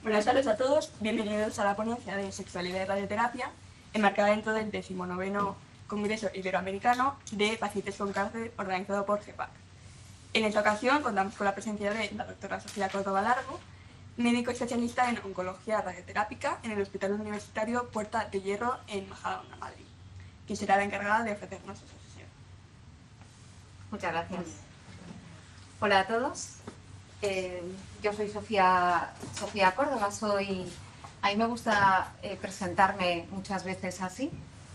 Buenas tardes a todos, bienvenidos a la ponencia de Sexualidad y Radioterapia, enmarcada dentro del 19º Congreso Iberoamericano de Pacientes con Cáncer, organizado por GEPAC. En esta ocasión contamos con la presencia de la doctora Sofía Córdoba Largo, médico especialista en oncología radioterápica en el Hospital Universitario Puerta de Hierro en Majadahonda, Madrid, que será la encargada de ofrecernos esta sesión. Muchas gracias. Hola a todos. Yo soy Sofía Córdoba. A mí me gusta presentarme muchas veces así.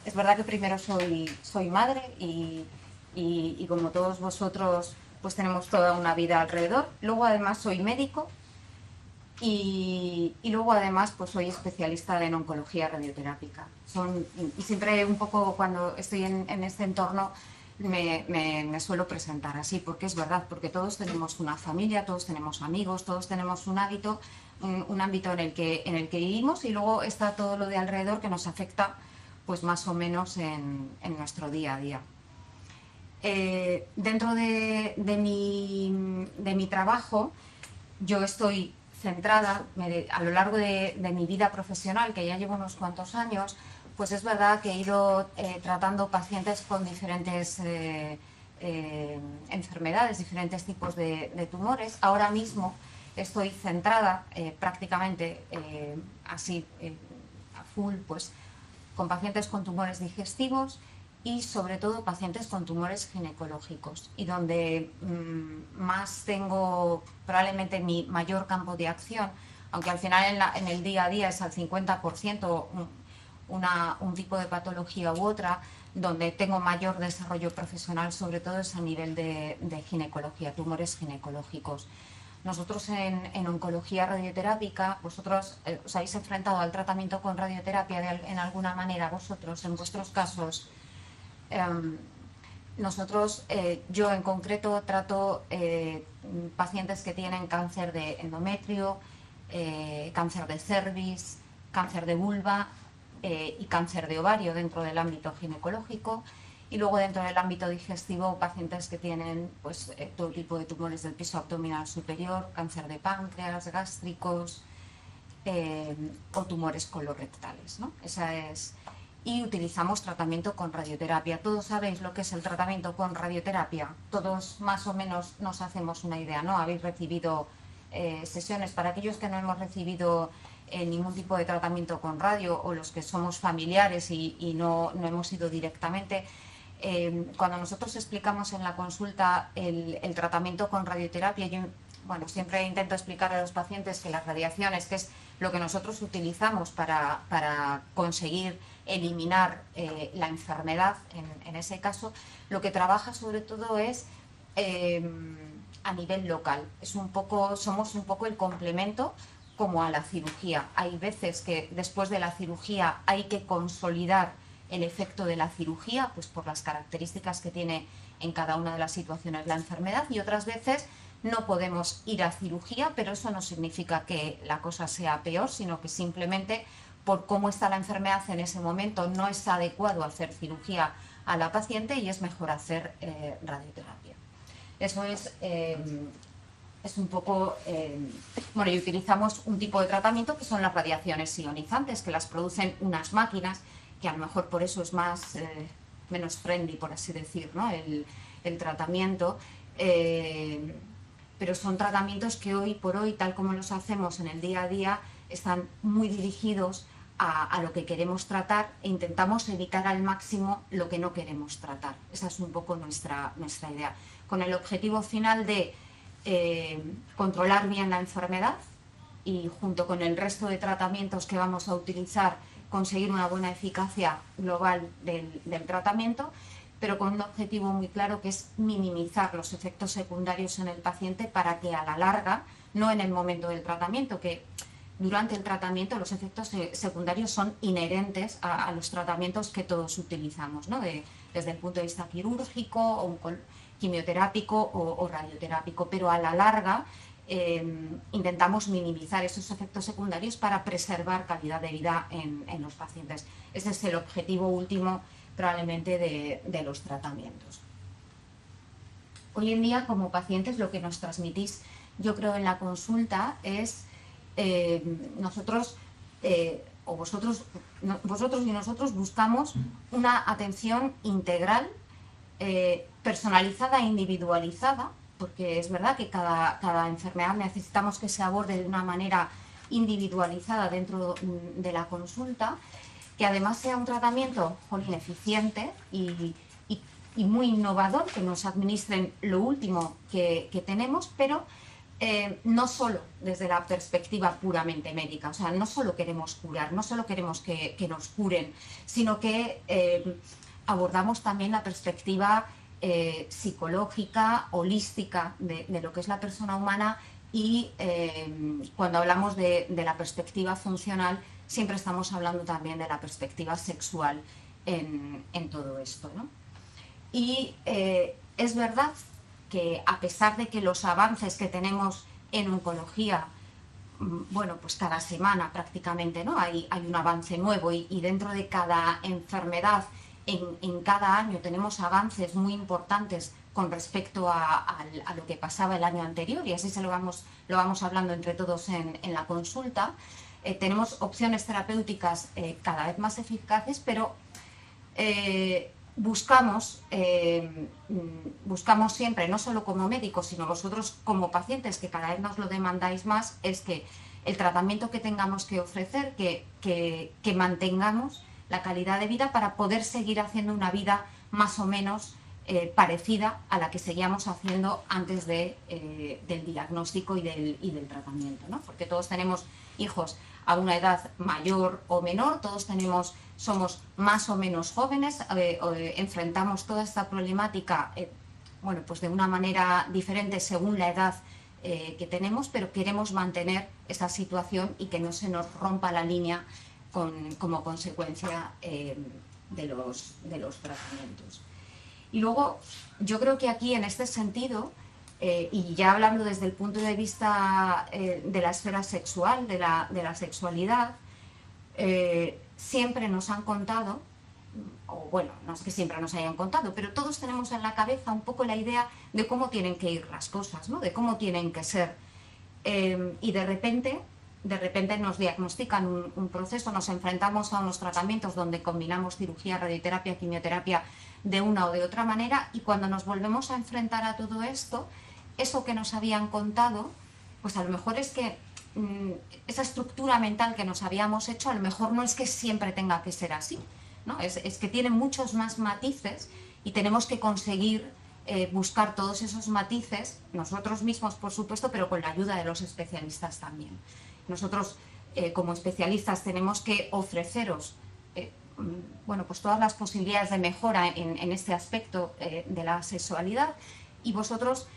Es verdad que primero soy madre y como todos vosotros pues tenemos toda una vida alrededor. Luego además soy médico y luego además pues soy especialista en oncología radioterápica. Y siempre un poco cuando estoy en este entorno me suelo presentar así, porque es verdad, porque todos tenemos una familia, todos tenemos amigos, todos tenemos un ámbito en el que vivimos, y luego está todo lo de alrededor que nos afecta pues más o menos en nuestro día a día. Dentro de mi trabajo yo estoy centrada a lo largo de mi vida profesional, que ya llevo unos cuantos años. Pues es verdad que he ido tratando pacientes con diferentes enfermedades, diferentes tipos de tumores. Ahora mismo estoy centrada prácticamente así a full, pues con pacientes con tumores digestivos y sobre todo pacientes con tumores ginecológicos, y donde más tengo probablemente mi mayor campo de acción, aunque al final en el día a día es al 50% un tipo de patología u otra. Donde tengo mayor desarrollo profesional sobre todo es a nivel de ginecología, tumores ginecológicos. Nosotros en oncología radioterápica, vosotros os habéis enfrentado al tratamiento con radioterapia en alguna manera, vosotros en vuestros casos. Nosotros, yo en concreto trato pacientes que tienen cáncer de endometrio, cáncer de cervix, cáncer de vulva y cáncer de ovario dentro del ámbito ginecológico, y luego dentro del ámbito digestivo pacientes que tienen pues, todo tipo de tumores del piso abdominal superior, cáncer de páncreas, gástricos o tumores colorectales, ¿no? Y utilizamos tratamiento con radioterapia. Todos sabéis lo que es el tratamiento con radioterapia, todos más o menos nos hacemos una idea, ¿no? Habéis recibido sesiones. Para aquellos que no hemos recibido ningún tipo de tratamiento con radio, o los que somos familiares y no hemos ido directamente, cuando nosotros explicamos en la consulta el tratamiento con radioterapia, yo siempre intento explicar a los pacientes que las radiaciones, que es lo que nosotros utilizamos para conseguir eliminar la enfermedad en ese caso, lo que trabaja sobre todo es a nivel local. Somos un poco el complemento como a la cirugía. Hay veces que después de la cirugía hay que consolidar el efecto de la cirugía, pues por las características que tiene en cada una de las situaciones la enfermedad, y otras veces no podemos ir a cirugía, pero eso no significa que la cosa sea peor, sino que simplemente por cómo está la enfermedad en ese momento no es adecuado hacer cirugía a la paciente y es mejor hacer radioterapia. Eso es un poco, y utilizamos un tipo de tratamiento que son las radiaciones ionizantes, que las producen unas máquinas, que a lo mejor por eso es menos friendly, por así decir, ¿no? el tratamiento, pero son tratamientos que hoy por hoy, tal como los hacemos en el día a día, están muy dirigidos a lo que queremos tratar, e intentamos evitar al máximo lo que no queremos tratar. Esa es un poco nuestra idea, con el objetivo final de controlar bien la enfermedad y, junto con el resto de tratamientos que vamos a utilizar, conseguir una buena eficacia global del tratamiento, pero con un objetivo muy claro, que es minimizar los efectos secundarios en el paciente, para que a la larga, no en el momento del tratamiento, que durante el tratamiento los efectos secundarios son inherentes a los tratamientos que todos utilizamos, ¿no? Desde el punto de vista quirúrgico o quimioterápico o radioterápico, pero a la larga intentamos minimizar esos efectos secundarios para preservar calidad de vida en los pacientes. Ese es el objetivo último probablemente de los tratamientos. Hoy en día, como pacientes, lo que nos transmitís, yo creo, en la consulta es nosotros, o vosotros y nosotros buscamos una atención integral, personalizada e individualizada, porque es verdad que cada enfermedad necesitamos que se aborde de una manera individualizada dentro de la consulta, que además sea un tratamiento eficiente y muy innovador, que nos administren lo último que tenemos, pero no solo desde la perspectiva puramente médica. O sea, no solo queremos curar, no solo queremos que nos curen, sino que abordamos también la perspectiva psicológica, holística de lo que es la persona humana, y cuando hablamos de la perspectiva funcional siempre estamos hablando también de la perspectiva sexual en todo esto, ¿no? Y es verdad que a pesar de que los avances que tenemos en oncología, bueno, pues cada semana prácticamente, ¿no? Hay un avance nuevo y dentro de cada enfermedad, en cada año tenemos avances muy importantes con respecto a lo que pasaba el año anterior, y así lo vamos hablando entre todos en la consulta. Tenemos opciones terapéuticas cada vez más eficaces, pero buscamos siempre, no solo como médicos, sino vosotros como pacientes, que cada vez nos lo demandáis más, es que el tratamiento que tengamos que ofrecer, que mantengamos la calidad de vida para poder seguir haciendo una vida más o menos parecida a la que seguíamos haciendo antes del diagnóstico y del tratamiento, ¿no? Porque todos tenemos hijos a una edad mayor o menor, todos somos más o menos jóvenes, enfrentamos toda esta problemática bueno, pues de una manera diferente según la edad que tenemos, pero queremos mantener esa situación y que no se nos rompa la línea como consecuencia de los tratamientos. Y luego, yo creo que aquí, en este sentido, y ya hablando desde el punto de vista de la esfera sexual, de la sexualidad, siempre nos han contado, o bueno, no es que siempre nos hayan contado, pero todos tenemos en la cabeza un poco la idea de cómo tienen que ir las cosas, ¿no? De cómo tienen que ser. Y de repente nos diagnostican un proceso, nos enfrentamos a unos tratamientos donde combinamos cirugía, radioterapia, quimioterapia de una o de otra manera, y cuando nos volvemos a enfrentar a todo esto, eso que nos habían contado, pues a lo mejor es que esa estructura mental que nos habíamos hecho, a lo mejor no es que siempre tenga que ser así, ¿no? Es que tiene muchos más matices y tenemos que conseguir buscar todos esos matices nosotros mismos, por supuesto, pero con la ayuda de los especialistas también. Nosotros, como especialistas, tenemos que ofreceros bueno, pues todas las posibilidades de mejora en este aspecto de la sexualidad, y vosotros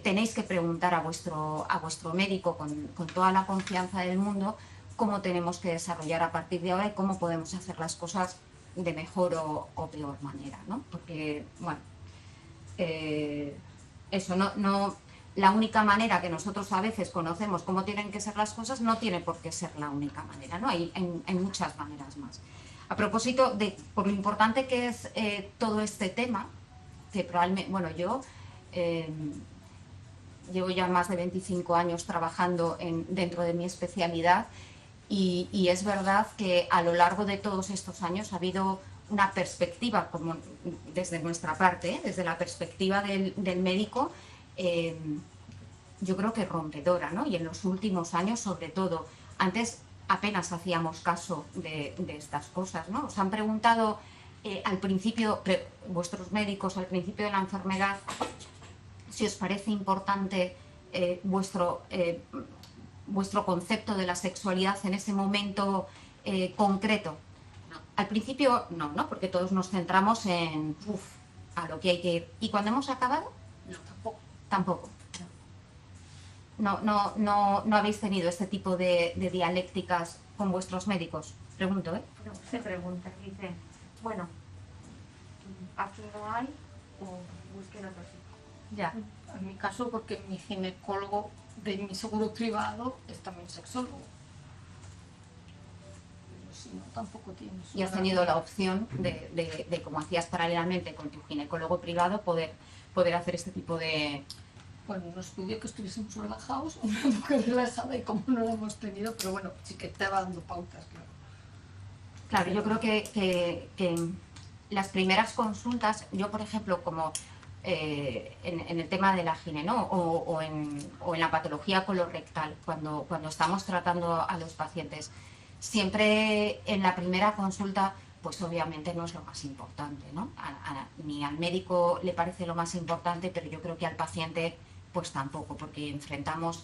tenéis que preguntar a vuestro médico con toda la confianza del mundo cómo tenemos que desarrollar a partir de ahora y cómo podemos hacer las cosas de mejor o peor manera, ¿no? Porque, bueno, eso no la única manera que nosotros a veces conocemos cómo tienen que ser las cosas no tiene por qué ser la única manera, ¿no? Hay muchas maneras más. A propósito por lo importante que es todo este tema, que probablemente, bueno, yo llevo ya más de 25 años trabajando dentro de mi especialidad, y es verdad que a lo largo de todos estos años ha habido una perspectiva, como desde nuestra parte, desde la perspectiva del médico, yo creo que rompedora, ¿no? Y en los últimos años, sobre todo, antes apenas hacíamos caso de estas cosas, ¿no? Os han preguntado al principio, vuestros médicos, al principio de la enfermedad, si os parece importante vuestro concepto de la sexualidad en ese momento concreto. No. Al principio no, porque todos nos centramos en a lo que hay que ir. ¿Y cuando hemos acabado? No, tampoco. Tampoco. No habéis tenido este tipo de dialécticas con vuestros médicos. Pregunto, ¿eh? No, se pregunta, dice, bueno, aquí no hay, o busquen otro sitio. Ya. En mi caso, porque mi ginecólogo de mi seguro privado es también sexólogo. Pero si no, tampoco tienes. Y has tenido la opción de como hacías paralelamente con tu ginecólogo privado, poder hacer este tipo de Bueno, nos pidió que estuviésemos relajados, un poco relajada y como no lo hemos tenido, pero bueno, sí que te va dando pautas, claro. Claro, yo creo que las primeras consultas, yo por ejemplo, como en el tema de la gine, ¿no? o en la patología colorectal, cuando estamos tratando a los pacientes, siempre en la primera consulta, pues obviamente no es lo más importante, ¿no? Ni al médico le parece lo más importante, pero yo creo que al paciente pues tampoco, porque enfrentamos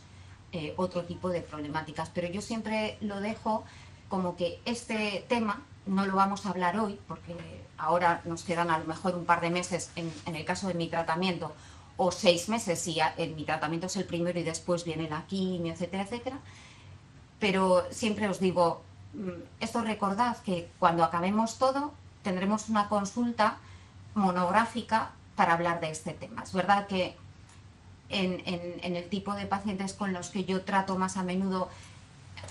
otro tipo de problemáticas. Pero yo siempre lo dejo como que este tema no lo vamos a hablar hoy, porque ahora nos quedan a lo mejor un par de meses en el caso de mi tratamiento, o 6 meses si mi tratamiento es el primero y después viene la quimio, etcétera, etcétera. Pero siempre os digo, esto recordad que cuando acabemos todo tendremos una consulta monográfica para hablar de este tema. Es verdad que en el tipo de pacientes con los que yo trato más a menudo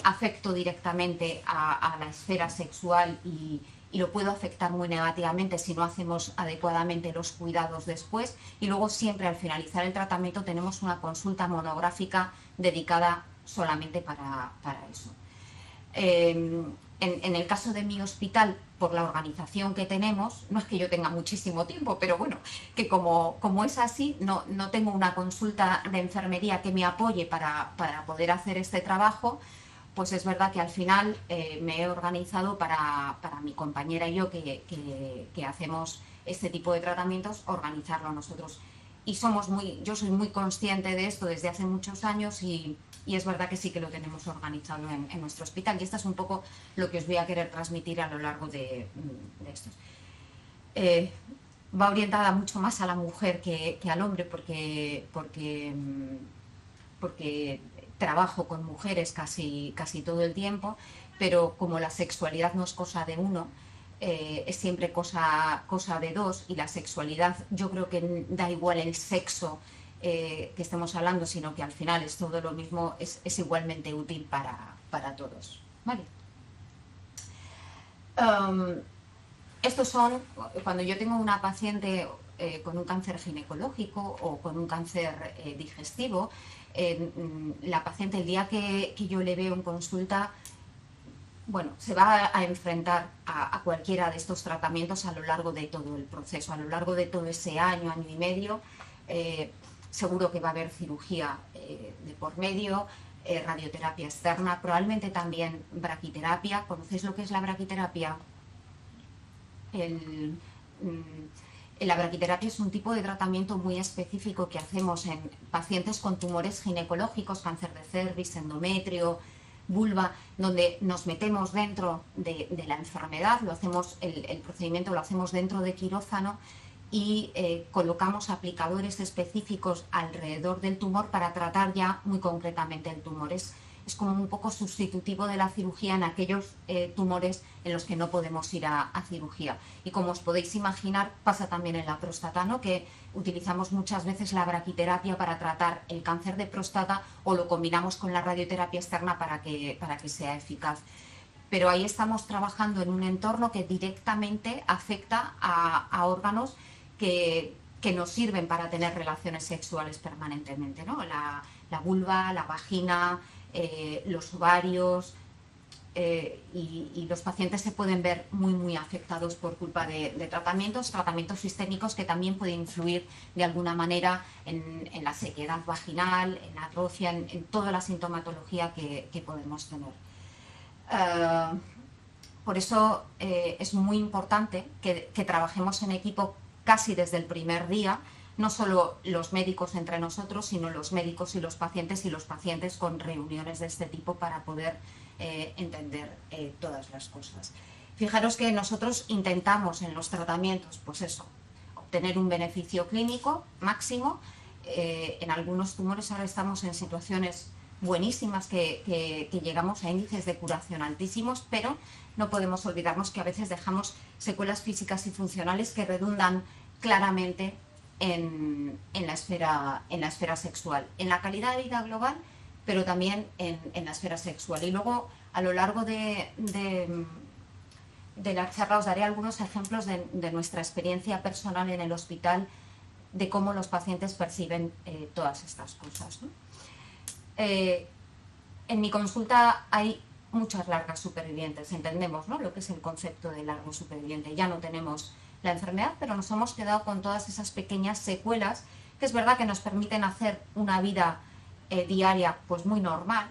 afecto directamente a la esfera sexual y lo puedo afectar muy negativamente si no hacemos adecuadamente los cuidados después, y luego siempre al finalizar el tratamiento tenemos una consulta monográfica dedicada solamente para eso. En el caso de mi hospital, por la organización que tenemos, no es que yo tenga muchísimo tiempo, pero bueno, que como es así, no tengo una consulta de enfermería que me apoye para poder hacer este trabajo. Pues es verdad que al final me he organizado para mi compañera y yo que hacemos este tipo de tratamientos, organizarlo nosotros. Y yo soy muy consciente de esto desde hace muchos años y es verdad que sí que lo tenemos organizado en nuestro hospital. Y esto es un poco lo que os voy a querer transmitir a lo largo de estos. Va orientada mucho más a la mujer que al hombre porque trabajo con mujeres casi todo el tiempo, pero como la sexualidad no es cosa de uno, es siempre cosa de dos, y la sexualidad yo creo que da igual el sexo que estemos hablando, sino que al final es todo lo mismo, es igualmente útil para todos. ¿Vale? Estos son, cuando yo tengo una paciente con un cáncer ginecológico o con un cáncer digestivo, la paciente el día que yo le veo en consulta, bueno, se va a enfrentar a cualquiera de estos tratamientos a lo largo de todo el proceso, a lo largo de todo ese año y medio. Seguro que va a haber cirugía de por medio, radioterapia externa, probablemente también braquiterapia. ¿Conocéis lo que es la braquiterapia? La braquiterapia es un tipo de tratamiento muy específico que hacemos en pacientes con tumores ginecológicos, cáncer de cervix, endometrio, vulva, donde nos metemos dentro de la enfermedad, el procedimiento lo hacemos dentro de quirófano y colocamos aplicadores específicos alrededor del tumor para tratar ya muy concretamente el tumor. Es como un poco sustitutivo de la cirugía en aquellos tumores en los que no podemos ir a cirugía. Y como os podéis imaginar, pasa también en la próstata, ¿no? Que utilizamos muchas veces la braquiterapia para tratar el cáncer de próstata o lo combinamos con la radioterapia externa para que sea eficaz. Pero ahí estamos trabajando en un entorno que directamente afecta a órganos que nos sirven para tener relaciones sexuales permanentemente, ¿no? La vulva, la vagina, los ovarios, y los pacientes se pueden ver muy afectados por culpa de tratamientos sistémicos que también pueden influir de alguna manera en la sequedad vaginal, en la atrofia, en toda la sintomatología que podemos tener. Por eso es muy importante que trabajemos en equipo casi desde el primer día, no solo los médicos entre nosotros, sino los médicos y los pacientes con reuniones de este tipo para poder entender todas las cosas. Fijaros que nosotros intentamos en los tratamientos, pues eso, obtener un beneficio clínico máximo. En algunos tumores ahora estamos en situaciones buenísimas que llegamos a índices de curación altísimos, pero no podemos olvidarnos que a veces dejamos secuelas físicas y funcionales que redundan claramente en la esfera sexual, en la calidad de vida global, pero también en la esfera sexual. Y luego, a lo largo de la charla, os daré algunos ejemplos de nuestra experiencia personal en el hospital de cómo los pacientes perciben todas estas cosas, ¿no? En mi consulta hay muchas largas supervivientes, entendemos, ¿no?, lo que es el concepto de largo superviviente. Ya no tenemos la enfermedad, pero nos hemos quedado con todas esas pequeñas secuelas que es verdad que nos permiten hacer una vida diaria pues muy normal.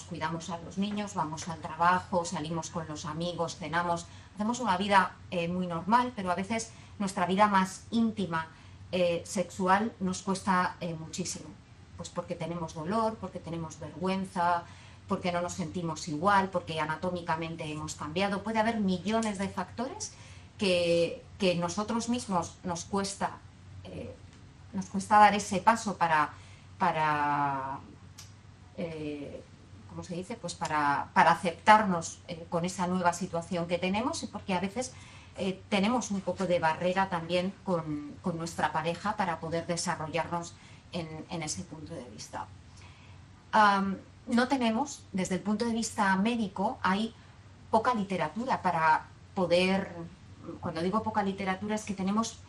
Cuidamos a los niños, vamos al trabajo, salimos con los amigos, cenamos, hacemos una vida muy normal, pero a veces nuestra vida más íntima, sexual, nos cuesta muchísimo. Pues porque tenemos dolor, porque tenemos vergüenza, porque no nos sentimos igual, porque anatómicamente hemos cambiado. Puede haber millones de factores que nosotros mismos nos cuesta dar ese paso para ¿cómo se dice? Pues para aceptarnos con esa nueva situación que tenemos, y porque a veces tenemos un poco de barrera también con nuestra pareja para poder desarrollarnos en ese punto de vista. No tenemos, desde el punto de vista médico, hay poca literatura para poder, cuando digo poca literatura es que tenemos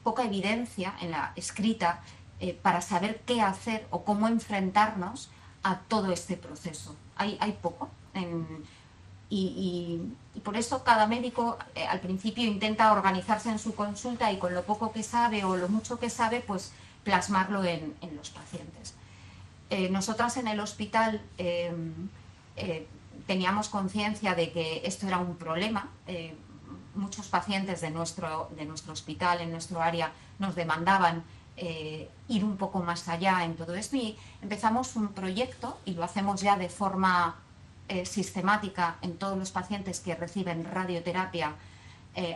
poca evidencia en la escrita para saber qué hacer o cómo enfrentarnos a todo este proceso. Hay poco. Y por eso cada médico al principio intenta organizarse en su consulta y con lo poco que sabe o lo mucho que sabe, pues plasmarlo en los pacientes. Nosotras en el hospital teníamos conciencia de que esto era un problema. Muchos pacientes de nuestro hospital, en nuestro área, nos demandaban ir un poco más allá en todo esto, y empezamos un proyecto, y lo hacemos ya de forma sistemática en todos los pacientes que reciben radioterapia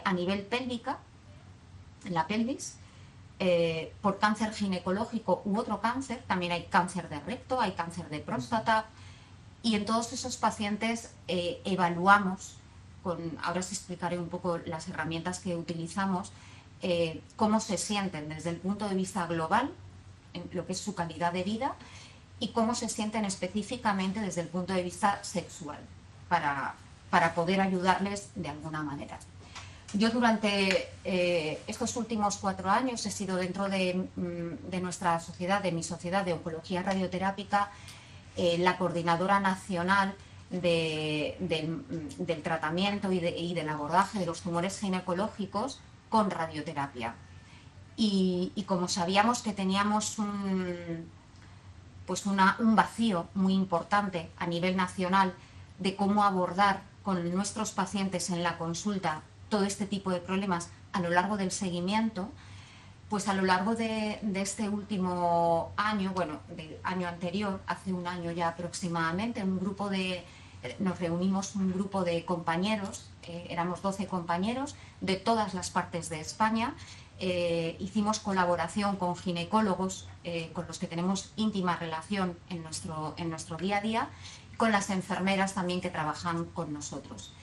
a nivel pélvica, en la pelvis, por cáncer ginecológico u otro cáncer. También hay cáncer de recto, hay cáncer de próstata, y en todos esos pacientes evaluamos, ahora os explicaré un poco las herramientas que utilizamos, cómo se sienten desde el punto de vista global, en lo que es su calidad de vida, y cómo se sienten específicamente desde el punto de vista sexual, para poder ayudarles de alguna manera. Yo durante estos últimos 4 años he sido, dentro de nuestra sociedad, de mi sociedad de oncología radioterápica, la coordinadora nacional del tratamiento y del abordaje de los tumores ginecológicos con radioterapia. Y como sabíamos que teníamos un vacío muy importante a nivel nacional de cómo abordar con nuestros pacientes en la consulta todo este tipo de problemas a lo largo del seguimiento, pues a lo largo de este último año, bueno, del año anterior, hace un año ya aproximadamente, nos reunimos un grupo de compañeros, éramos 12 compañeros de todas las partes de España. Hicimos colaboración con ginecólogos con los que tenemos íntima relación en nuestro día a día, con las enfermeras también que trabajan con nosotros.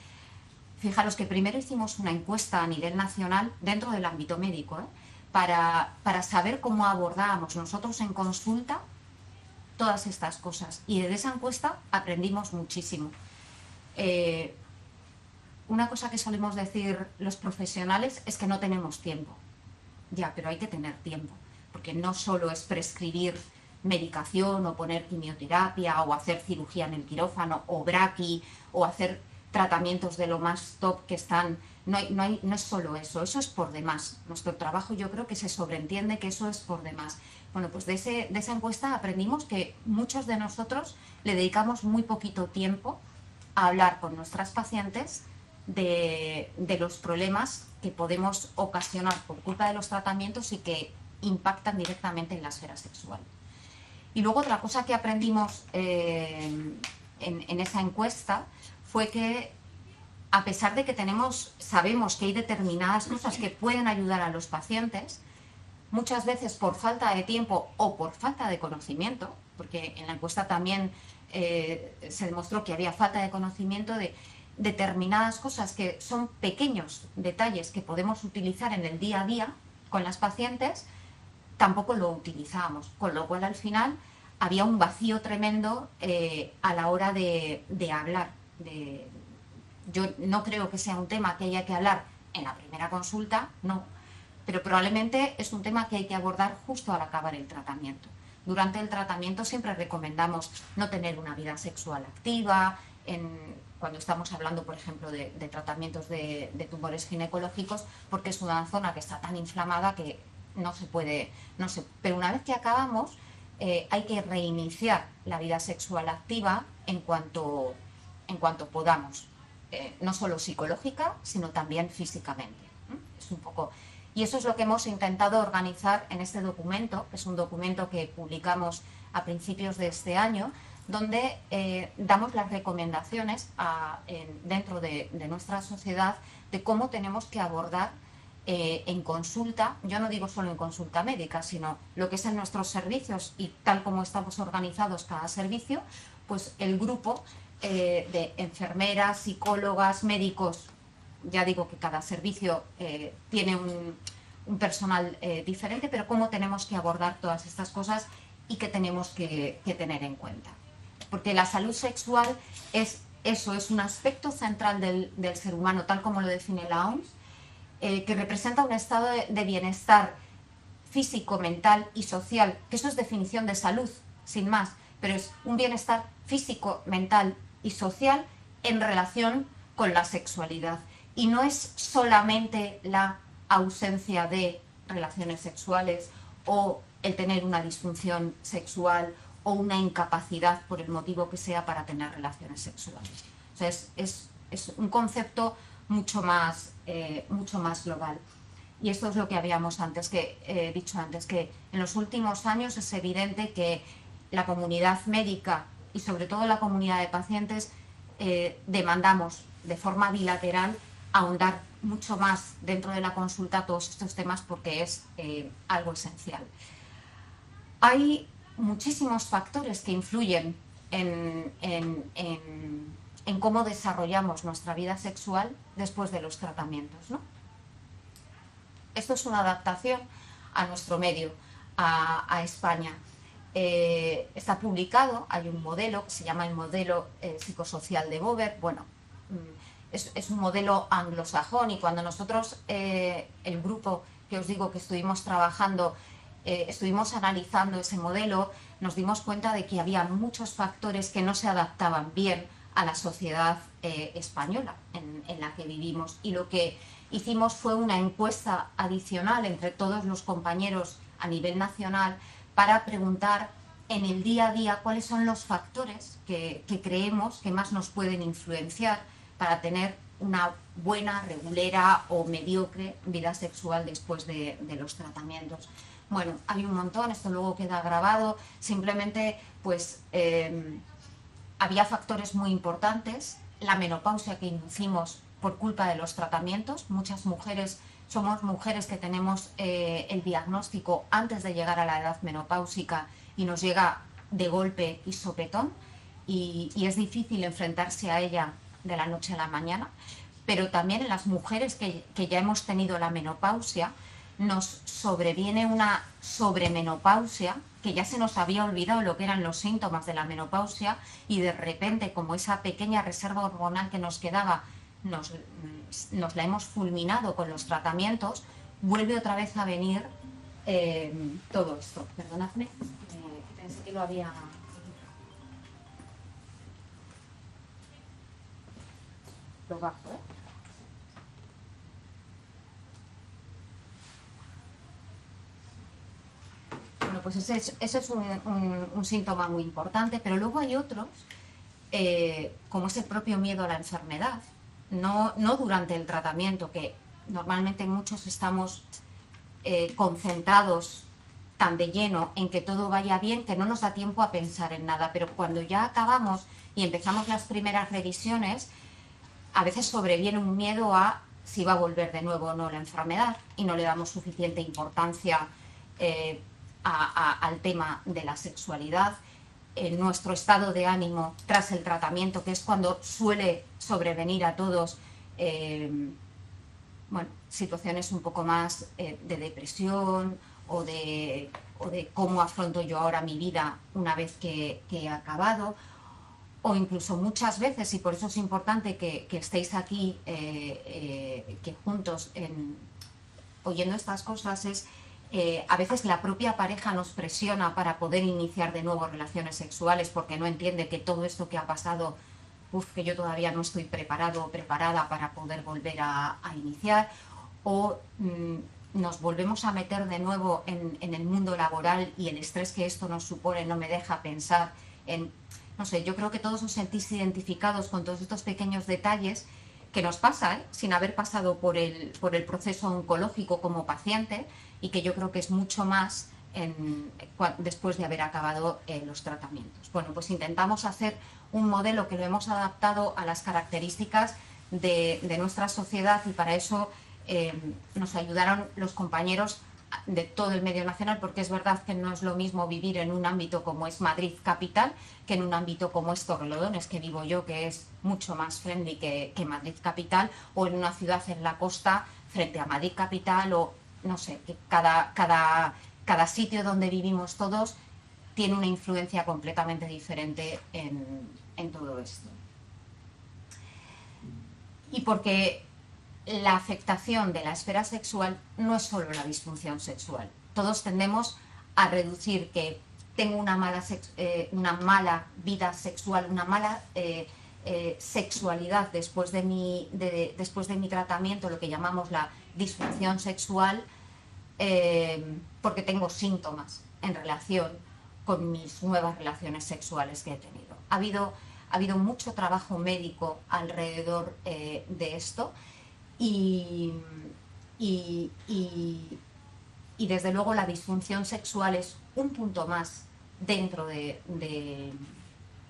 Fijaros que primero hicimos una encuesta a nivel nacional dentro del ámbito médico, para saber cómo abordábamos nosotros en consulta todas estas cosas, y de esa encuesta aprendimos muchísimo. Una cosa que solemos decir los profesionales es que no tenemos tiempo. Ya, pero hay que tener tiempo, porque no solo es prescribir medicación o poner quimioterapia o hacer cirugía en el quirófano o braqui o hacer tratamientos de lo más top que están. No es solo eso es por demás. Nuestro trabajo, yo creo que se sobreentiende que eso es por demás. Bueno, pues de esa encuesta aprendimos que muchos de nosotros le dedicamos muy poquito tiempo a hablar con nuestras pacientes de los problemas que podemos ocasionar por culpa de los tratamientos y que impactan directamente en la esfera sexual. Y luego otra cosa que aprendimos en esa encuesta fue que, a pesar de que sabemos que hay determinadas cosas que pueden ayudar a los pacientes, muchas veces por falta de tiempo o por falta de conocimiento, porque en la encuesta también se demostró que había falta de conocimiento de determinadas cosas que son pequeños detalles que podemos utilizar en el día a día con las pacientes, tampoco lo utilizábamos, con lo cual al final había un vacío tremendo a la hora de hablar. Yo no creo que sea un tema que haya que hablar en la primera consulta, no, pero probablemente es un tema que hay que abordar justo al acabar el tratamiento. Durante el tratamiento siempre recomendamos no tener una vida sexual activa, cuando estamos hablando, por ejemplo, de tratamientos de tumores ginecológicos, porque es una zona que está tan inflamada que no se puede, pero una vez que acabamos, hay que reiniciar la vida sexual activa en cuanto podamos, no solo psicológica, sino también físicamente. Es un poco... Y eso es lo que hemos intentado organizar en este documento, que es un documento que publicamos a principios de este año, donde damos las recomendaciones dentro de nuestra sociedad de cómo tenemos que abordar en consulta, yo no digo solo en consulta médica, sino lo que es en nuestros servicios y tal como estamos organizados cada servicio, pues el grupo de enfermeras, psicólogas, médicos, ya digo que cada servicio tiene un personal diferente, pero cómo tenemos que abordar todas estas cosas y qué tenemos que tener en cuenta. Porque la salud sexual es un aspecto central del ser humano, tal como lo define la OMS, que representa un estado de bienestar físico, mental y social, que eso es definición de salud, sin más, pero es un bienestar físico, mental y social en relación con la sexualidad. Y no es solamente la ausencia de relaciones sexuales o el tener una disfunción sexual o una incapacidad por el motivo que sea para tener relaciones sexuales. O sea, es un concepto mucho más global. Y esto es lo que habíamos dicho antes, que en los últimos años es evidente que la comunidad médica y sobre todo la comunidad de pacientes demandamos de forma bilateral ahondar mucho más dentro de la consulta todos estos temas porque es algo esencial. Hay muchísimos factores que influyen en cómo desarrollamos nuestra vida sexual después de los tratamientos, ¿no? Esto es una adaptación a nuestro medio, a España. Está publicado, hay un modelo que se llama el modelo psicosocial de Bober. Bueno, es un modelo anglosajón y cuando nosotros, el grupo que os digo que estuvimos trabajando, estuvimos analizando ese modelo, nos dimos cuenta de que había muchos factores que no se adaptaban bien a la sociedad española en la que vivimos, y lo que hicimos fue una encuesta adicional entre todos los compañeros a nivel nacional para preguntar en el día a día cuáles son los factores que creemos que más nos pueden influenciar para tener una buena, regulera o mediocre vida sexual después de los tratamientos. Bueno, hay un montón, esto luego queda grabado, simplemente pues había factores muy importantes, la menopausia que inducimos por culpa de los tratamientos. Muchas mujeres, somos mujeres que tenemos el diagnóstico antes de llegar a la edad menopáusica y nos llega de golpe y sopetón y es difícil enfrentarse a ella de la noche a la mañana, pero también en las mujeres que ya hemos tenido la menopausia nos sobreviene una sobremenopausia, que ya se nos había olvidado lo que eran los síntomas de la menopausia y de repente, como esa pequeña reserva hormonal que nos quedaba, nos la hemos fulminado con los tratamientos, vuelve otra vez a venir todo esto. Perdonadme, pensé que lo había... Lo bajo, ¿eh? Bueno, pues ese es un síntoma muy importante, pero luego hay otros, como es el propio miedo a la enfermedad, no durante el tratamiento, que normalmente muchos estamos concentrados tan de lleno en que todo vaya bien que no nos da tiempo a pensar en nada, pero cuando ya acabamos y empezamos las primeras revisiones, a veces sobreviene un miedo a si va a volver de nuevo o no la enfermedad y no le damos suficiente importancia al tema de la sexualidad, nuestro estado de ánimo tras el tratamiento, que es cuando suele sobrevenir a todos bueno, situaciones un poco más de depresión o de cómo afronto yo ahora mi vida una vez que he acabado, o incluso muchas veces, y por eso es importante que estéis aquí, que juntos oyendo estas cosas es, a veces la propia pareja nos presiona para poder iniciar de nuevo relaciones sexuales porque no entiende que todo esto que ha pasado, que yo todavía no estoy preparado o preparada para poder volver a iniciar, o nos volvemos a meter de nuevo en el mundo laboral y el estrés que esto nos supone no me deja pensar en, no sé, yo creo que todos os sentís identificados con todos estos pequeños detalles que nos pasa, sin haber pasado por el proceso oncológico como paciente, y que yo creo que es mucho más después de haber acabado los tratamientos. Bueno, pues intentamos hacer un modelo que lo hemos adaptado a las características de nuestra sociedad, y para eso nos ayudaron los compañeros de todo el medio nacional, porque es verdad que no es lo mismo vivir en un ámbito como es Madrid capital que en un ámbito como es Torrelodones, que vivo yo, que es mucho más friendly que Madrid capital, o en una ciudad en la costa frente a Madrid capital, o no sé, que cada sitio donde vivimos todos tiene una influencia completamente diferente en todo esto. Y porque la afectación de la esfera sexual no es solo la disfunción sexual. Todos tendemos a reducir que tengo una mala vida sexual, una mala sexualidad después de mi tratamiento, lo que llamamos la disfunción sexual, porque tengo síntomas en relación con mis nuevas relaciones sexuales que he tenido. Ha habido mucho trabajo médico alrededor de esto, y desde luego la disfunción sexual es un punto más dentro de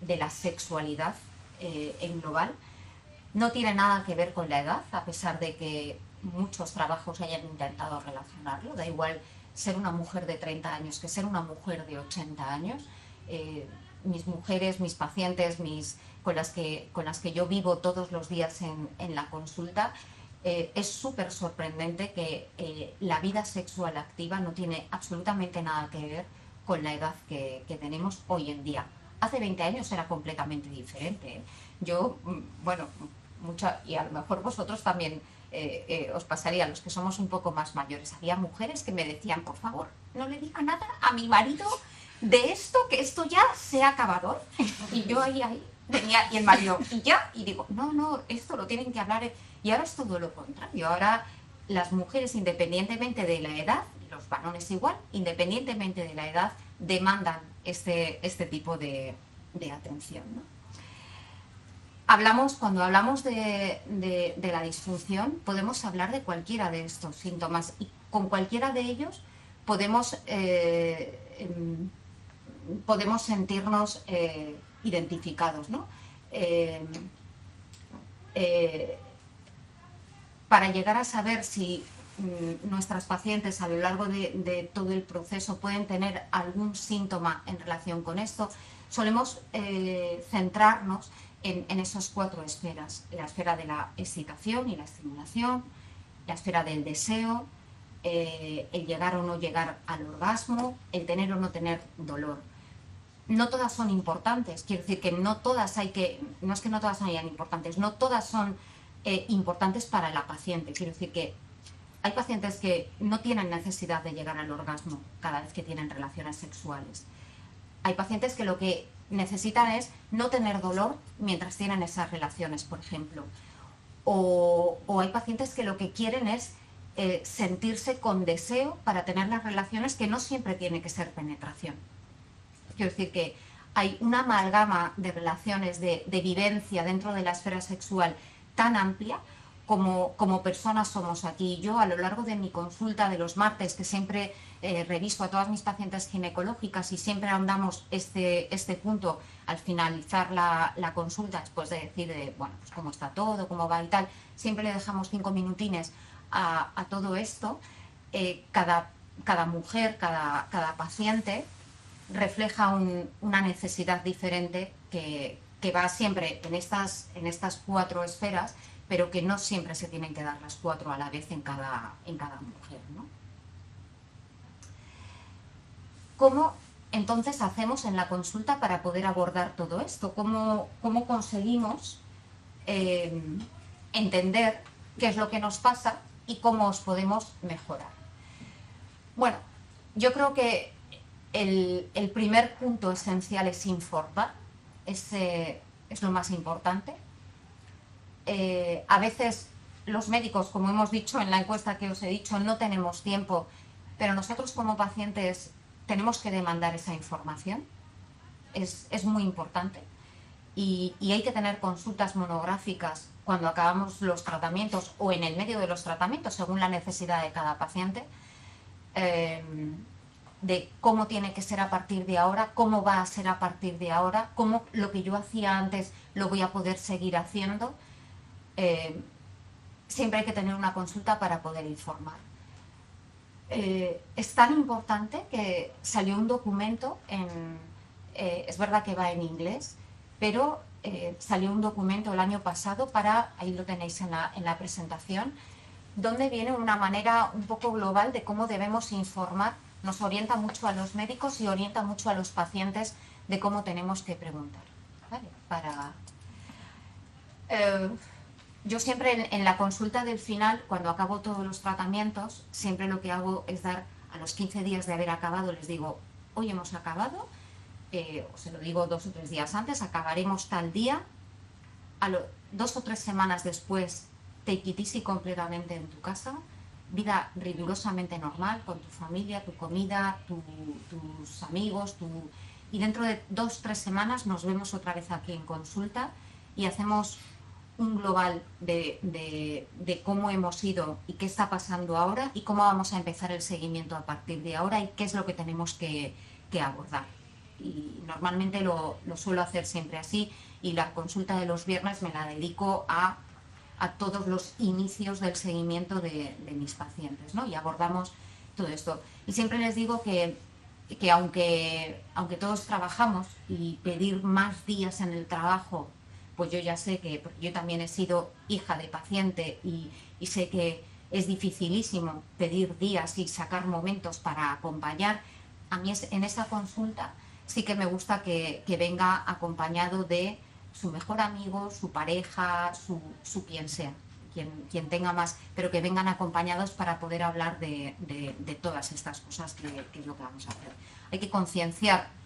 la sexualidad en global. No tiene nada que ver con la edad, a pesar de que muchos trabajos hayan intentado relacionarlo. Da igual ser una mujer de 30 años que ser una mujer de 80 años. Mis mujeres, mis pacientes, con las que yo vivo todos los días en la consulta, es súper sorprendente que la vida sexual activa no tiene absolutamente nada que ver con la edad que tenemos hoy en día. Hace 20 años era completamente diferente. Yo, bueno, y a lo mejor vosotros también os pasaría, los que somos un poco más mayores, había mujeres que me decían, por favor, no le diga nada a mi marido de esto, que esto ya se ha acabado. Y yo ahí venía, y el marido, y digo, no, esto lo tienen que hablar. Y ahora es todo lo contrario. Ahora las mujeres, independientemente de la edad, y los varones igual, independientemente de la edad, demandan este tipo de atención, ¿no? Cuando hablamos de la disfunción, podemos hablar de cualquiera de estos síntomas, y con cualquiera de ellos podemos sentirnos identificados, ¿no? Para llegar a saber si nuestras pacientes a lo largo de todo el proceso pueden tener algún síntoma en relación con esto, solemos centrarnos en esas 4 esferas: la esfera de la excitación y la estimulación, la esfera del deseo, el llegar o no llegar al orgasmo, el tener o no tener dolor. No todas son importantes, quiero decir que no es que no todas sean importantes, no todas son importantes para la paciente. Quiero decir que hay pacientes que no tienen necesidad de llegar al orgasmo cada vez que tienen relaciones sexuales. Hay pacientes que lo que necesitan es no tener dolor mientras tienen esas relaciones, por ejemplo. O hay pacientes que lo que quieren es sentirse con deseo para tener las relaciones, que no siempre tiene que ser penetración. Quiero decir que hay una amalgama de relaciones, de vivencia dentro de la esfera sexual tan amplia como personas somos aquí. Yo, a lo largo de mi consulta de los martes, que siempre reviso a todas mis pacientes ginecológicas, y siempre ahondamos este punto al finalizar la consulta, después de decir, bueno, pues cómo está todo, cómo va y tal, siempre le dejamos 5 minutines a todo esto. Cada mujer, cada paciente refleja una necesidad diferente que va siempre en estas 4 esferas, pero que no siempre se tienen que dar las 4 a la vez en cada mujer, ¿no? ¿Cómo entonces hacemos en la consulta para poder abordar todo esto? ¿Cómo conseguimos entender qué es lo que nos pasa y cómo os podemos mejorar. Bueno, yo creo que el primer punto esencial es informar, es lo más importante. A veces los médicos, como hemos dicho en la encuesta que os he dicho, no tenemos tiempo, pero nosotros como pacientes tenemos que demandar esa información, es muy importante. Y hay que tener consultas monográficas cuando acabamos los tratamientos o en el medio de los tratamientos, según la necesidad de cada paciente, de cómo tiene que ser a partir de ahora, cómo va a ser a partir de ahora, cómo lo que yo hacía antes lo voy a poder seguir haciendo. Siempre hay que tener una consulta para poder informar. Es tan importante que salió un documento, es verdad que va en inglés, pero salió un documento el año pasado ahí lo tenéis en la presentación, donde viene una manera un poco global de cómo debemos informar. Nos orienta mucho a los médicos y orienta mucho a los pacientes de cómo tenemos que preguntar, ¿vale? Yo siempre en la consulta del final, cuando acabo todos los tratamientos, siempre lo que hago es dar a los 15 días de haber acabado, les digo, hoy hemos acabado, o se lo digo 2 o 3 días antes, acabaremos tal día, 2 o 3 semanas después, take it easy completamente en tu casa, vida rigurosamente normal, con tu familia, tu comida, tus amigos, y dentro de 2 o 3 semanas nos vemos otra vez aquí en consulta y hacemos un global de cómo hemos ido y qué está pasando ahora y cómo vamos a empezar el seguimiento a partir de ahora y qué es lo que tenemos que abordar. Y normalmente lo suelo hacer siempre así, y la consulta de los viernes me la dedico a todos los inicios del seguimiento de mis pacientes, ¿no? Y abordamos todo esto. Y siempre les digo que aunque todos trabajamos y pedir más días en el trabajo, pues yo ya sé que yo también he sido hija de paciente y sé que es dificilísimo pedir días y sacar momentos para acompañar. A mí en esa consulta sí que me gusta que venga acompañado de su mejor amigo, su pareja, su quien sea, quien tenga más, pero que vengan acompañados para poder hablar de todas estas cosas que es lo que vamos a hacer. Hay que concienciar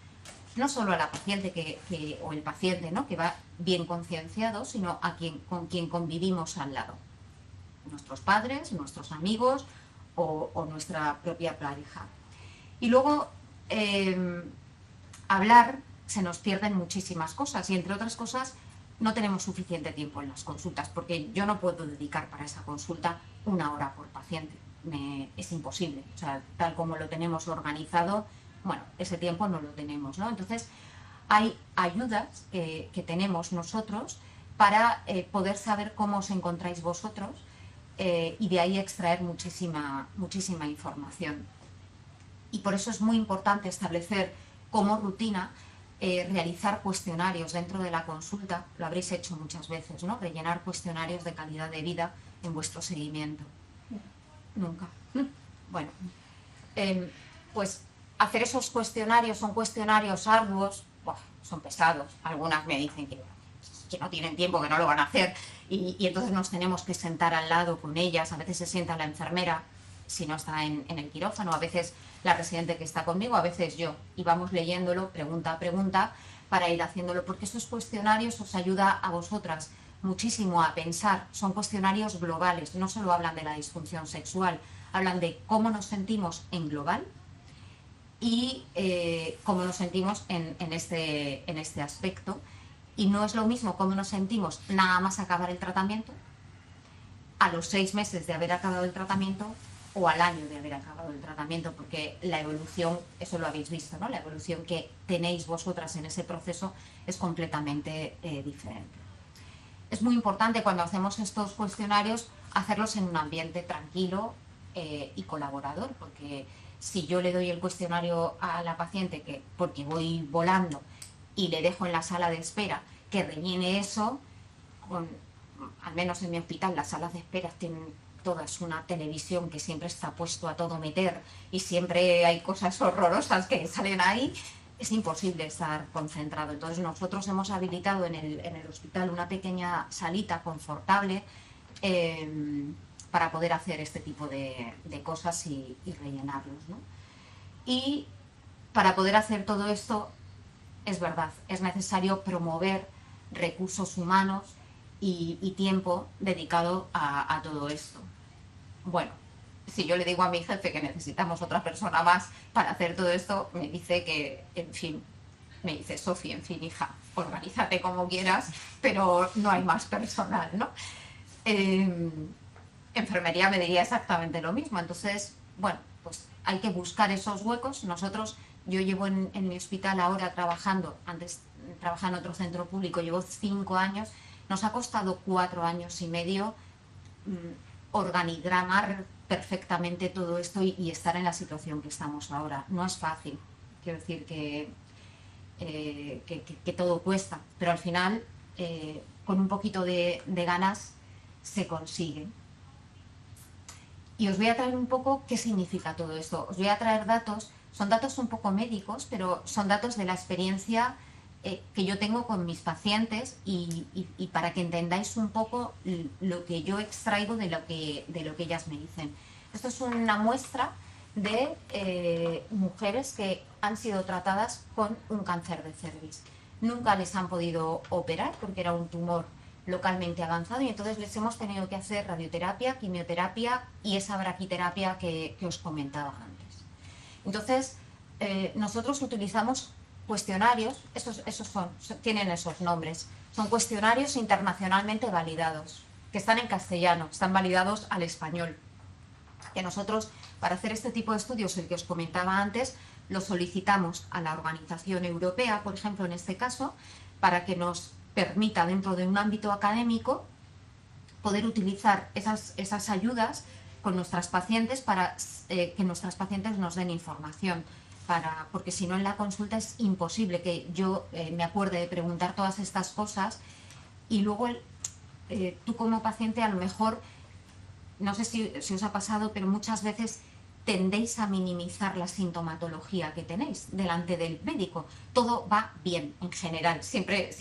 no solo a la paciente o el paciente, ¿no?, que va bien concienciado, sino con quien convivimos al lado. Nuestros padres, nuestros amigos o nuestra propia pareja. Y luego, hablar, se nos pierden muchísimas cosas y, entre otras cosas, no tenemos suficiente tiempo en las consultas, porque yo no puedo dedicar para esa consulta 1 hora por paciente. Es imposible. O sea, tal como lo tenemos organizado, bueno, ese tiempo no lo tenemos, ¿no? Entonces, hay ayudas que tenemos nosotros para poder saber cómo os encontráis vosotros y de ahí extraer muchísima información. Y por eso es muy importante establecer como rutina realizar cuestionarios dentro de la consulta. Lo habréis hecho muchas veces, ¿no? Rellenar cuestionarios de calidad de vida en vuestro seguimiento. Nunca. Bueno, pues hacer esos cuestionarios, son cuestionarios arduos, son pesados. Algunas me dicen que no tienen tiempo, que no lo van a hacer, y entonces nos tenemos que sentar al lado con ellas. A veces se sienta la enfermera, si no está en el quirófano, a veces la residente que está conmigo, a veces yo, y vamos leyéndolo pregunta a pregunta para ir haciéndolo, porque estos cuestionarios os ayuda a vosotras muchísimo a pensar. Son cuestionarios globales, no solo hablan de la disfunción sexual, hablan de cómo nos sentimos en global y cómo nos sentimos en este aspecto. Y no es lo mismo cómo nos sentimos nada más acabar el tratamiento, a los 6 meses de haber acabado el tratamiento o al año de haber acabado el tratamiento, porque la evolución, eso lo habéis visto, ¿no? La evolución que tenéis vosotras en ese proceso es completamente diferente. Es muy importante cuando hacemos estos cuestionarios hacerlos en un ambiente tranquilo y colaborador, porque si yo le doy el cuestionario a la paciente porque voy volando y le dejo en la sala de espera que rellene eso, al menos en mi hospital las salas de espera tienen todas una televisión que siempre está puesto a todo meter y siempre hay cosas horrorosas que salen ahí, es imposible estar concentrado. Entonces nosotros hemos habilitado en el hospital una pequeña salita confortable para poder hacer este tipo de cosas y rellenarlos, ¿no? Y para poder hacer todo esto, es verdad, es necesario promover recursos humanos y tiempo dedicado a todo esto. Bueno, si yo le digo a mi jefe que necesitamos otra persona más para hacer todo esto, me dice que, en fin, me dice, Sofi, en fin, hija, organízate como quieras, pero no hay más personal, ¿no? Enfermería me diría exactamente lo mismo. Entonces, bueno, pues hay que buscar esos huecos. Yo llevo en mi hospital ahora trabajando, antes trabajaba en otro centro público, llevo 5 años, nos ha costado 4 años y medio organigramar perfectamente todo esto y estar en la situación que estamos ahora. No es fácil, quiero decir que todo cuesta, pero al final con un poquito de ganas se consigue. Y os voy a traer un poco qué significa todo esto. Os voy a traer datos, son datos un poco médicos, pero son datos de la experiencia que yo tengo con mis pacientes y para que entendáis un poco lo que yo extraigo de lo que ellas me dicen. Esto es una muestra de mujeres que han sido tratadas con un cáncer de cervix. Nunca les han podido operar porque era un tumor localmente avanzado y entonces les hemos tenido que hacer radioterapia, quimioterapia y esa braquiterapia que os comentaba antes. Entonces, nosotros utilizamos cuestionarios, tienen esos nombres, son cuestionarios internacionalmente validados, que están en castellano, están validados al español. Que nosotros, para hacer este tipo de estudios, el que os comentaba antes, lo solicitamos a la Organización Europea, por ejemplo, en este caso, para que nos permita, dentro de un ámbito académico, poder utilizar esas ayudas con nuestras pacientes para que nuestras pacientes nos den información. Porque si no en la consulta es imposible que yo me acuerde de preguntar todas estas cosas y luego tú como paciente a lo mejor, no sé si os ha pasado, pero muchas veces tendéis a minimizar la sintomatología que tenéis delante del médico. Todo va bien en general, siempre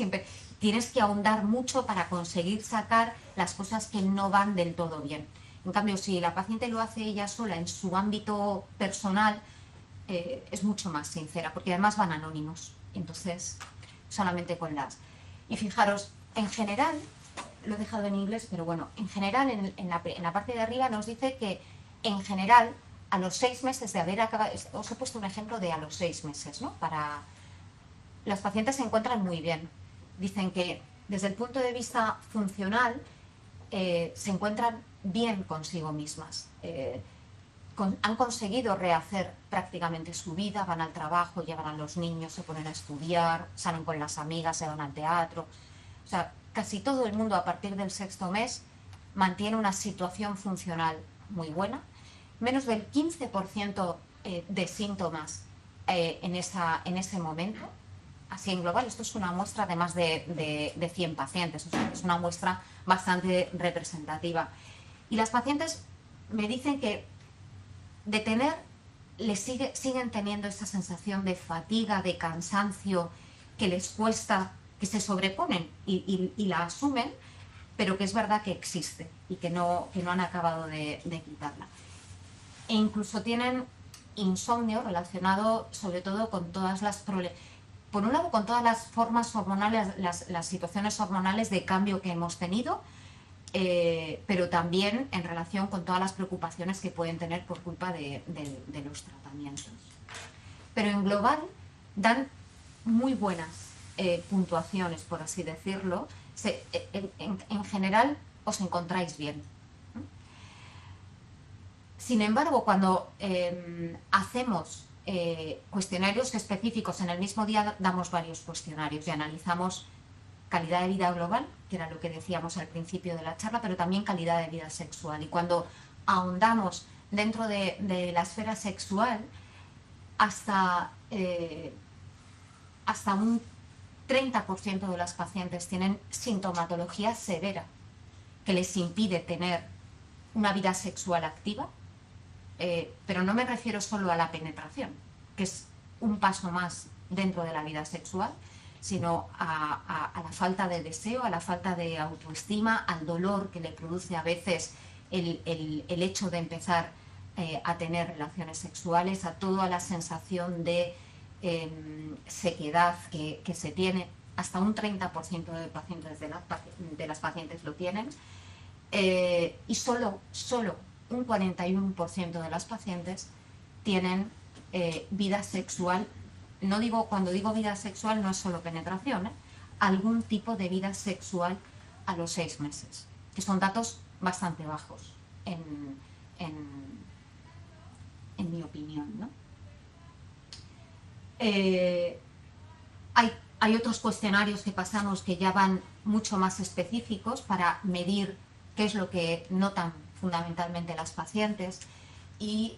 tienes que ahondar mucho para conseguir sacar las cosas que no van del todo bien. En cambio, si la paciente lo hace ella sola en su ámbito personal, es mucho más sincera, porque además van anónimos, entonces solamente con las... Y fijaros, en general, lo he dejado en inglés, pero bueno, en general, en la parte de arriba nos dice que en general, a los 6 meses de haber acabado, os he puesto un ejemplo de a los 6 meses, ¿no? Las pacientes se encuentran muy bien. Dicen que desde el punto de vista funcional se encuentran bien consigo mismas. Han conseguido rehacer prácticamente su vida, van al trabajo, llevan a los niños, se ponen a estudiar, salen con las amigas, se van al teatro. O sea, casi todo el mundo a partir del 6º mes mantiene una situación funcional muy buena. Menos del 15% de síntomas en ese momento. Así en global, esto es una muestra de más de 100 pacientes, o sea, es una muestra bastante representativa. Y las pacientes me dicen que siguen teniendo esa sensación de fatiga, de cansancio, que les cuesta, que se sobreponen y la asumen, pero que es verdad que existe y que no han acabado de quitarla. E incluso tienen insomnio relacionado sobre todo con todas las por un lado con todas las formas hormonales, las situaciones hormonales de cambio que hemos tenido, pero también en relación con todas las preocupaciones que pueden tener por culpa de los tratamientos. Pero en global dan muy buenas puntuaciones, por así decirlo. En general os encontráis bien. Sin embargo, cuando hacemos cuestionarios específicos, en el mismo día damos varios cuestionarios y analizamos calidad de vida global, que era lo que decíamos al principio de la charla, pero también calidad de vida sexual. Y cuando ahondamos dentro de la esfera sexual, hasta un 30% de las pacientes tienen sintomatología severa que les impide tener una vida sexual activa, pero no me refiero solo a la penetración, que es un paso más dentro de la vida sexual, sino a la falta de deseo, a la falta de autoestima, al dolor que le produce a veces el hecho de empezar a tener relaciones sexuales, a toda la sensación de sequedad que se tiene. Hasta un 30% de pacientes de las pacientes lo tienen, y solo un 41% de las pacientes tienen vida sexual. No digo, cuando digo vida sexual no es solo penetración, algún tipo de vida sexual a los 6 meses, que son datos bastante bajos en mi opinión, ¿no? Hay otros cuestionarios que pasamos que ya van mucho más específicos para medir qué es lo que notan fundamentalmente las pacientes, y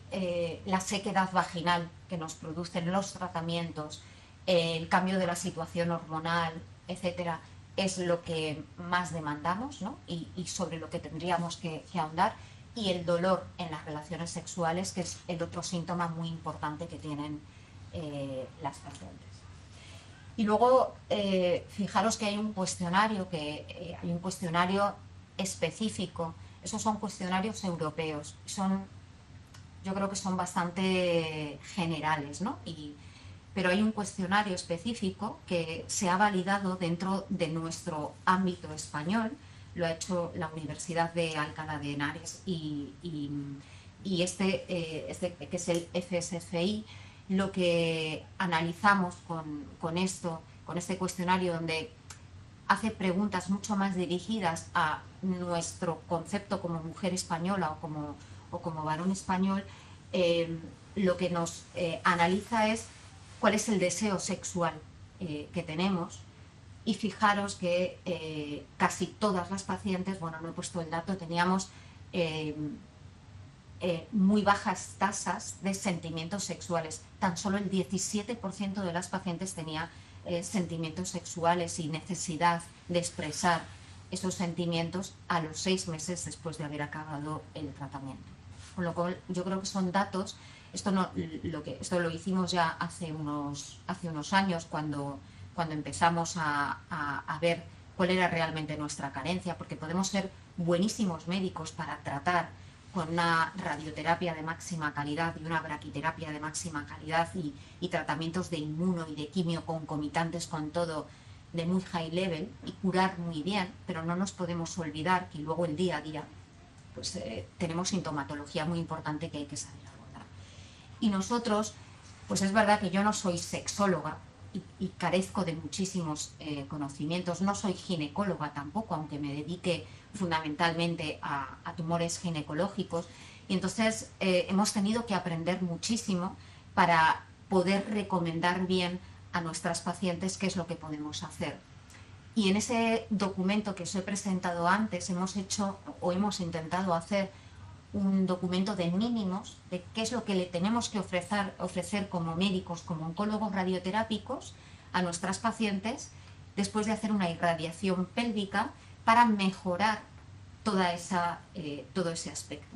la sequedad vaginal que nos producen los tratamientos, el cambio de la situación hormonal, etcétera, es lo que más demandamos, ¿no? y sobre lo que tendríamos que ahondar, y el dolor en las relaciones sexuales, que es el otro síntoma muy importante que tienen las pacientes. Y luego, fijaros que hay un cuestionario específico. Esos son cuestionarios europeos, yo creo que son bastante generales, ¿no? Pero hay un cuestionario específico que se ha validado dentro de nuestro ámbito español. Lo ha hecho la Universidad de Alcalá de Henares, y este que es el FSFI. Lo que analizamos con este cuestionario, donde hace preguntas mucho más dirigidas a nuestro concepto como mujer española o como varón español, lo que nos analiza es cuál es el deseo sexual que tenemos. Y fijaros que casi todas las pacientes, bueno, no he puesto el dato, teníamos muy bajas tasas de sentimientos sexuales. Tan solo el 17% de las pacientes tenía sentimientos sexuales y necesidad de expresar esos sentimientos a los 6 meses después de haber acabado el tratamiento. Con lo cual, yo creo que son datos. Esto lo hicimos ya hace unos años, cuando empezamos a ver cuál era realmente nuestra carencia, porque podemos ser buenísimos médicos para tratar con una radioterapia de máxima calidad y una braquiterapia de máxima calidad y tratamientos de inmuno y de quimio concomitantes con todo de muy high level, y curar muy bien, pero no nos podemos olvidar que luego el día a día pues tenemos sintomatología muy importante que hay que saber abordar. Y nosotros, pues es verdad que yo no soy sexóloga y carezco de muchísimos conocimientos, no soy ginecóloga tampoco, aunque me dedique fundamentalmente a tumores ginecológicos, y entonces hemos tenido que aprender muchísimo para poder recomendar bien a nuestras pacientes qué es lo que podemos hacer. Y en ese documento que os he presentado antes hemos intentado hacer un documento de mínimos de qué es lo que le tenemos que ofrecer como médicos, como oncólogos radioterápicos a nuestras pacientes después de hacer una irradiación pélvica, para mejorar todo ese aspecto.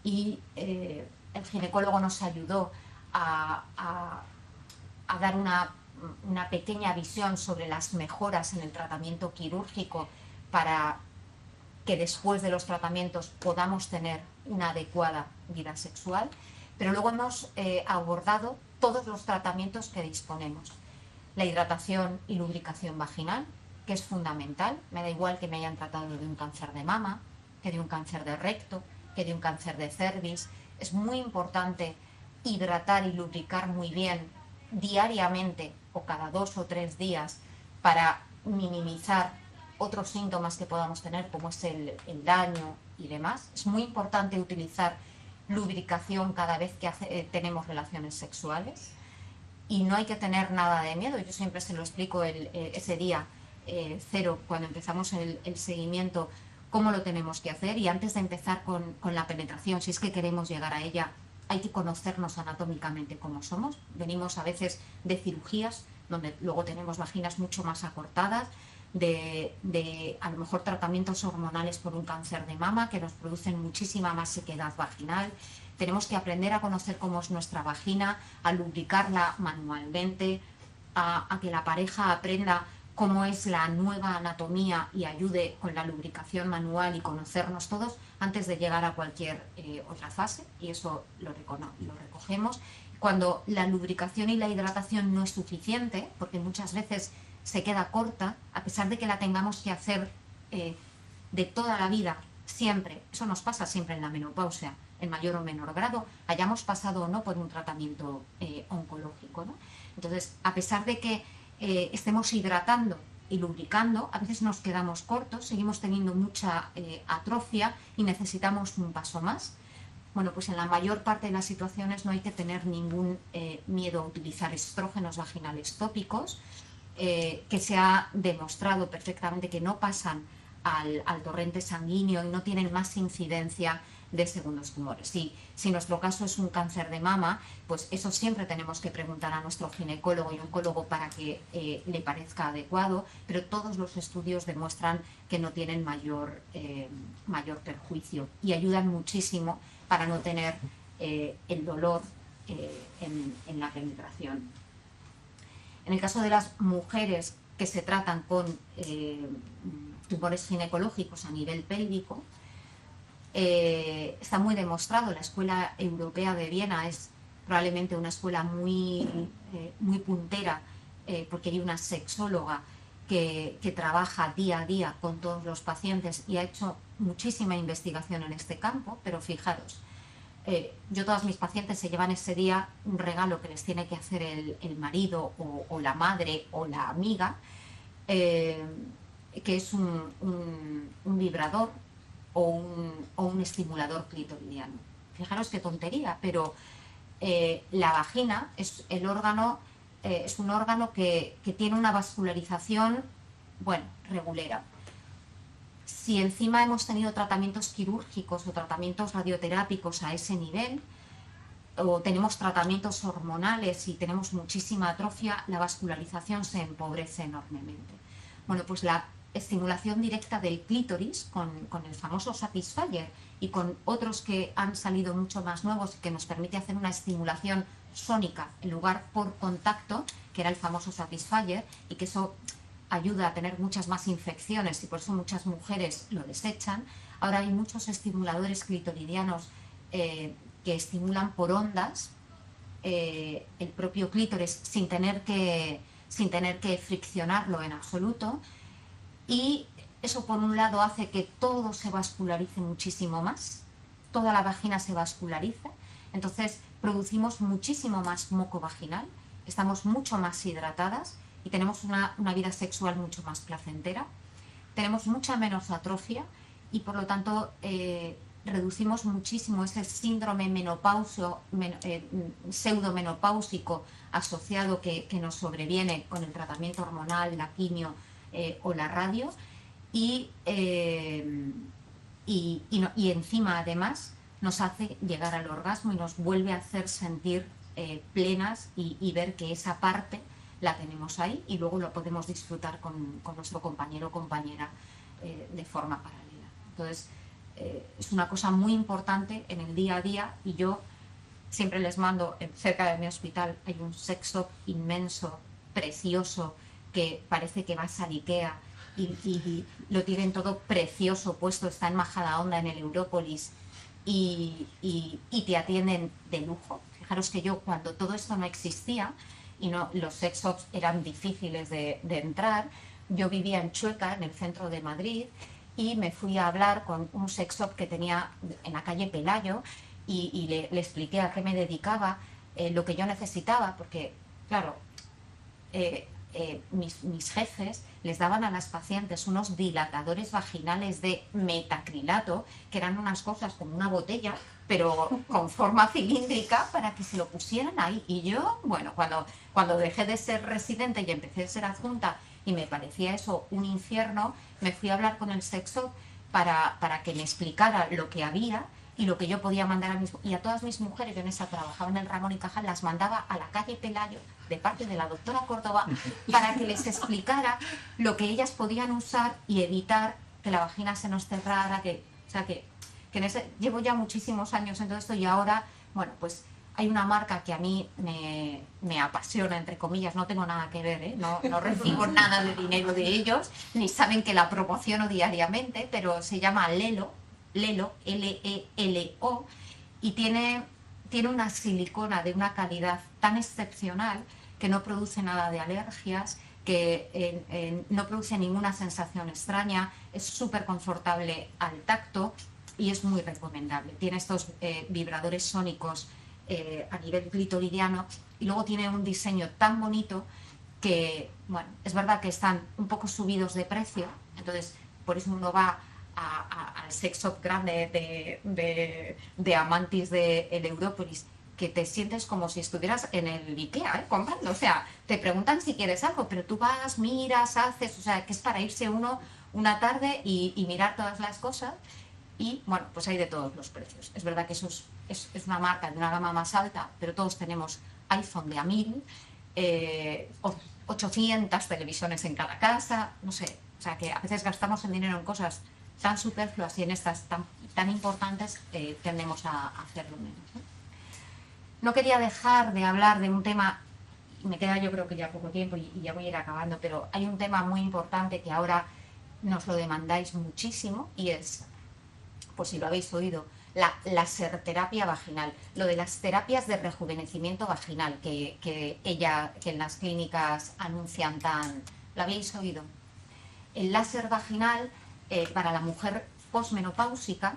Y el ginecólogo nos ayudó a dar una pequeña visión sobre las mejoras en el tratamiento quirúrgico, para que después de los tratamientos podamos tener una adecuada vida sexual. Pero luego hemos abordado todos los tratamientos que disponemos. La hidratación y lubricación vaginal, que es fundamental. Me da igual que me hayan tratado de un cáncer de mama, que de un cáncer de recto, que de un cáncer de cervix. Es muy importante hidratar y lubricar muy bien diariamente o cada 2 o 3 días, para minimizar otros síntomas que podamos tener, como es el daño y demás. Es muy importante utilizar lubricación cada vez que tenemos relaciones sexuales, y no hay que tener nada de miedo. Yo siempre se lo explico ese día cero, cuando empezamos el seguimiento, cómo lo tenemos que hacer. Y antes de empezar con la penetración, si es que queremos llegar a ella, hay que conocernos anatómicamente cómo somos. Venimos a veces de cirugías donde luego tenemos vaginas mucho más acortadas, de a lo mejor tratamientos hormonales por un cáncer de mama que nos producen muchísima más sequedad vaginal. Tenemos que aprender a conocer cómo es nuestra vagina, a lubricarla manualmente, a que la pareja aprenda cómo es la nueva anatomía y ayude con la lubricación manual y conocernos todos antes de llegar a cualquier otra fase, y eso lo recogemos. Cuando la lubricación y la hidratación no es suficiente, porque muchas veces se queda corta, a pesar de que la tengamos que hacer de toda la vida, siempre, eso nos pasa siempre en la menopausia, en mayor o menor grado, hayamos pasado o no por un tratamiento oncológico, ¿no? Entonces, a pesar de que estemos hidratando y lubricando, a veces nos quedamos cortos, seguimos teniendo mucha atrofia y necesitamos un paso más. Bueno, pues en la mayor parte de las situaciones no hay que tener ningún miedo a utilizar estrógenos vaginales tópicos, que se ha demostrado perfectamente que no pasan al torrente sanguíneo y no tienen más incidencia de segundos tumores. Si nuestro caso es un cáncer de mama, pues eso siempre tenemos que preguntar a nuestro ginecólogo y oncólogo para que le parezca adecuado, pero todos los estudios demuestran que no tienen mayor perjuicio y ayudan muchísimo para no tener el dolor en la penetración. En el caso de las mujeres que se tratan con tumores ginecológicos a nivel pélvico, está muy demostrado. La Escuela Europea de Viena es probablemente una escuela muy puntera, porque hay una sexóloga que trabaja día a día con todos los pacientes y ha hecho muchísima investigación en este campo, pero fijaros, yo todas mis pacientes se llevan ese día un regalo que les tiene que hacer el marido o la madre o la amiga, que es un vibrador o un estimulador clitoridiano. Fijaros qué tontería, pero la vagina es un órgano que tiene una vascularización, bueno, regulera. Si encima hemos tenido tratamientos quirúrgicos o tratamientos radioterápicos a ese nivel, o tenemos tratamientos hormonales y tenemos muchísima atrofia, la vascularización se empobrece enormemente. Bueno, pues la estimulación directa del clítoris con el famoso Satisfyer y con otros que han salido mucho más nuevos y que nos permite hacer una estimulación sónica en lugar por contacto, que era el famoso Satisfyer, y que eso ayuda a tener muchas más infecciones y por eso muchas mujeres lo desechan. Ahora hay muchos estimuladores clitoridianos que estimulan por ondas el propio clítoris sin tener que friccionarlo en absoluto, y eso por un lado hace que todo se vascularice muchísimo más, toda la vagina se vasculariza, entonces producimos muchísimo más moco vaginal, estamos mucho más hidratadas y tenemos una vida sexual mucho más placentera, tenemos mucha menos atrofia y por lo tanto reducimos muchísimo ese síndrome pseudomenopáusico asociado que nos sobreviene con el tratamiento hormonal, la quimio o la radio, y encima además nos hace llegar al orgasmo y nos vuelve a hacer sentir plenas y ver que esa parte la tenemos ahí y luego lo podemos disfrutar con nuestro compañero o compañera de forma paralela. Entonces, es una cosa muy importante en el día a día y yo siempre les mando, cerca de mi hospital hay un sex shop inmenso, precioso, que parece que vas al Ikea y lo tienen todo precioso puesto, está en Majadahonda, en el Európolis, y te atienden de lujo. Fijaros que yo, cuando todo esto no existía y los sex shops eran difíciles de entrar, yo vivía en Chueca, en el centro de Madrid, y me fui a hablar con un sex shop que tenía en la calle Pelayo y le expliqué a qué me dedicaba, lo que yo necesitaba, porque, claro, mis jefes les daban a las pacientes unos dilatadores vaginales de metacrilato, que eran unas cosas como una botella, pero con forma cilíndrica, para que se lo pusieran ahí. Y yo, bueno, cuando dejé de ser residente y empecé a ser adjunta y me parecía eso un infierno, me fui a hablar con el sexo para que me explicara lo que había y lo que yo podía mandar a todas mis mujeres. Yo en esa trabajaba en el Ramón y Cajal, las mandaba a la calle Pelayo de parte de la doctora Córdoba para que les explicara lo que ellas podían usar y evitar que la vagina se nos cerrara, llevo ya muchísimos años en todo esto y ahora, bueno, pues hay una marca que a mí me apasiona, entre comillas, no tengo nada que ver, no recibo nada de dinero de ellos, ni saben que la promociono diariamente, pero se llama Lelo, L-E-L-O, y tiene una silicona de una calidad tan excepcional que no produce nada de alergias, que no produce ninguna sensación extraña, es súper confortable al tacto y es muy recomendable. Tiene estos vibradores sónicos a nivel clitoridiano y luego tiene un diseño tan bonito que, bueno, es verdad que están un poco subidos de precio, entonces por eso uno va al sex shop grande de Amantis de el Europolis, que te sientes como si estuvieras en el IKEA comprando, o sea, te preguntan si quieres algo, pero tú vas, miras, haces, o sea, que es para irse uno una tarde y mirar todas las cosas y, bueno, pues hay de todos los precios. Es verdad que eso es una marca de una gama más alta, pero todos tenemos iPhone de a 1000, 800 televisiones en cada casa, no sé, o sea, que a veces gastamos el dinero en cosas tan superfluas y en estas tan importantes tendemos a hacerlo menos, ¿no? No quería dejar de hablar de un tema, me queda yo creo que ya poco tiempo y ya voy a ir acabando, pero hay un tema muy importante que ahora nos lo demandáis muchísimo y es, pues si lo habéis oído, la laserterapia vaginal, lo de las terapias de rejuvenecimiento vaginal que en las clínicas anuncian tan... ¿Lo habéis oído? El láser vaginal para la mujer posmenopáusica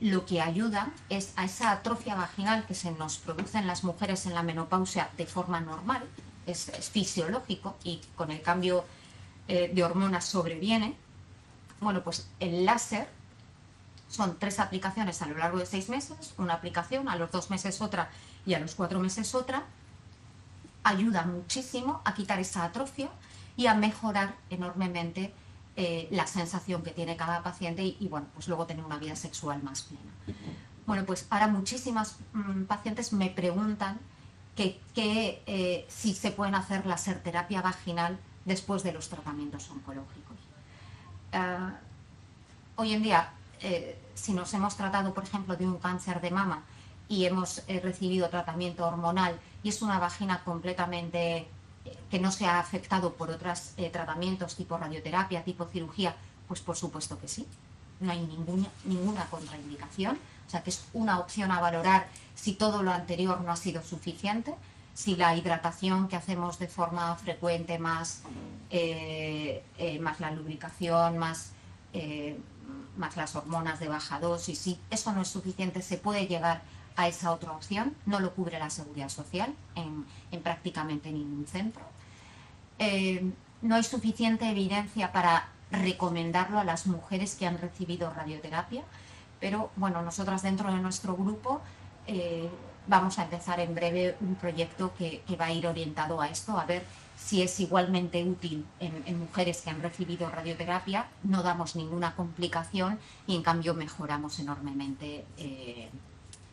lo que ayuda es a esa atrofia vaginal que se nos produce en las mujeres en la menopausia de forma normal, es fisiológico y con el cambio de hormonas sobreviene. Bueno, pues el láser son 3 aplicaciones a lo largo de 6 meses, una aplicación, a los 2 meses otra y a los 4 meses otra, ayuda muchísimo a quitar esa atrofia y a mejorar enormemente la sensación que tiene cada paciente y bueno, pues luego tener una vida sexual más plena. Bueno, pues ahora muchísimas pacientes me preguntan si se pueden hacer laserterapia vaginal después de los tratamientos oncológicos. Hoy en día, si nos hemos tratado, por ejemplo, de un cáncer de mama y hemos recibido tratamiento hormonal y es una vagina completamente que no se ha afectado por otros tratamientos tipo radioterapia, tipo cirugía, pues por supuesto que sí. No hay ninguna contraindicación, o sea que es una opción a valorar si todo lo anterior no ha sido suficiente, si la hidratación que hacemos de forma frecuente, más la lubricación, más las hormonas de baja dosis, si eso no es suficiente, se puede llegar a esa otra opción. No lo cubre la Seguridad Social en prácticamente ningún centro. No hay suficiente evidencia para recomendarlo a las mujeres que han recibido radioterapia, pero bueno, nosotras dentro de nuestro grupo vamos a empezar en breve un proyecto que va a ir orientado a esto, a ver si es igualmente útil en mujeres que han recibido radioterapia, no damos ninguna complicación y en cambio mejoramos enormemente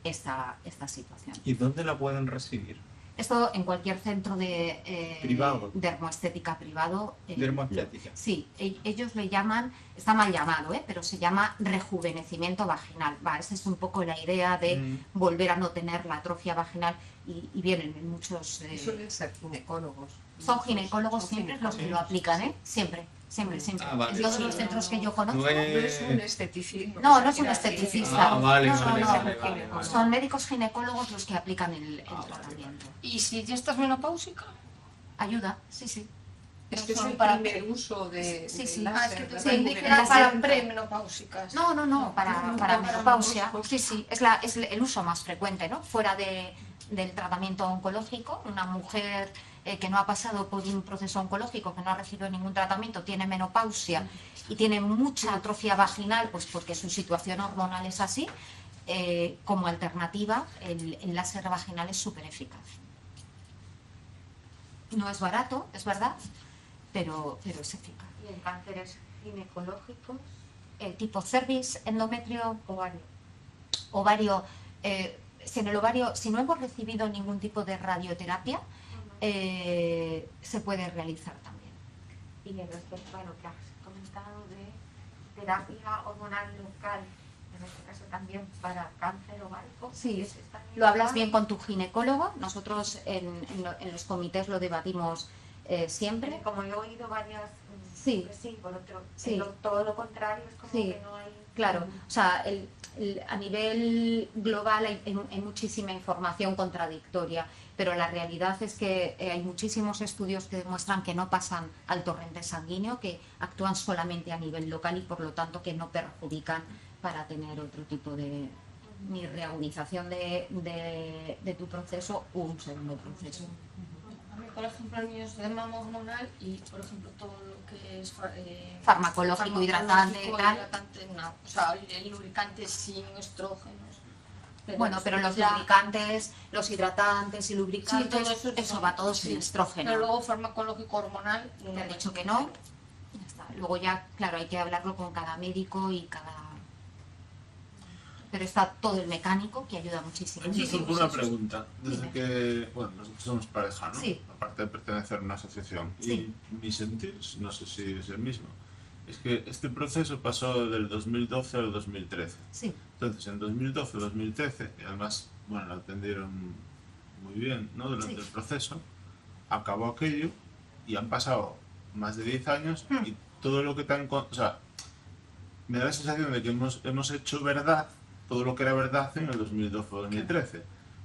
esta situación. ¿Y dónde la pueden recibir? Esto en cualquier centro de privado. Dermoestética privado. Dermoestética. Sí, ellos le llaman, está mal llamado, pero se llama rejuvenecimiento vaginal. Esa es un poco la idea de volver a no tener la atrofia vaginal y vienen en muchos... Suelen ser ginecólogos. Son ginecólogos siempre los que lo aplican, siempre. Vale. Todos los centros que yo conozco. No es un esteticista. No es un esteticista. Vale, No. Son médicos ginecólogos los que aplican el tratamiento. ¿Y si ya estás menopáusica? Ayuda, sí. Es que es el para primer uso de Sí. láser. Sí, Era para premenopáusicas. No, para menopausia. Sí, es el uso más frecuente, ¿no? Fuera del tratamiento oncológico, una mujer que no ha pasado por un proceso oncológico, que no ha recibido ningún tratamiento, tiene menopausia y tiene mucha atrofia vaginal, pues porque su situación hormonal es así, como alternativa, el láser vaginal es súper eficaz. No es barato, es verdad, pero es eficaz. ¿Y en cánceres ginecológicos? El tipo cervix, endometrio, ovario. Si en el ovario, si no hemos recibido ningún tipo de radioterapia, se puede realizar también. Y respecto a lo que has comentado de terapia hormonal local en este caso también para cáncer ovárico. Sí, ¿Es también lo hablas igual? bien con tu ginecólogo. Nosotros en los comités lo debatimos siempre. Como he oído varias, Sí. pues sí, por otro, Sí. todo lo contrario, es como Sí. que no hay... Claro, o sea, a nivel global hay muchísima información contradictoria, pero la realidad es que hay muchísimos estudios que demuestran que no pasan al torrente sanguíneo, que actúan solamente a nivel local y por lo tanto que no perjudican para tener otro tipo de ni reagudización de tu proceso o un segundo proceso. A mí, por ejemplo, el mío es de mama hormonal y, por ejemplo, todo lo que es Farmacológico, hidratante, tal. hidratante, no. O sea, el lubricante sin estrógenos. Bueno, pero los ya- lubricantes, los hidratantes y lubricantes, Sí, todo eso va todo sin sí. estrógeno. Pero luego farmacológico hormonal, Te han dicho que no, ya está. Luego ya, claro, hay que hablarlo con cada médico y cada... Pero está todo el mecánico que ayuda muchísimo. Yo tengo una pregunta. Desde Dime. que, bueno, nosotros somos pareja, ¿no? Sí. Aparte de pertenecer a una asociación. Sí. Y mi sentir, no sé si es el mismo, es que este proceso pasó del 2012 al 2013. Sí, Entonces, en 2012-2013, y además, bueno, lo atendieron muy bien, ¿no? Durante Sí. el proceso, acabó aquello y han pasado más de 10 años y todo lo que tan... O sea, me da la sensación de que hemos hecho verdad todo lo que era verdad en el 2012-2013.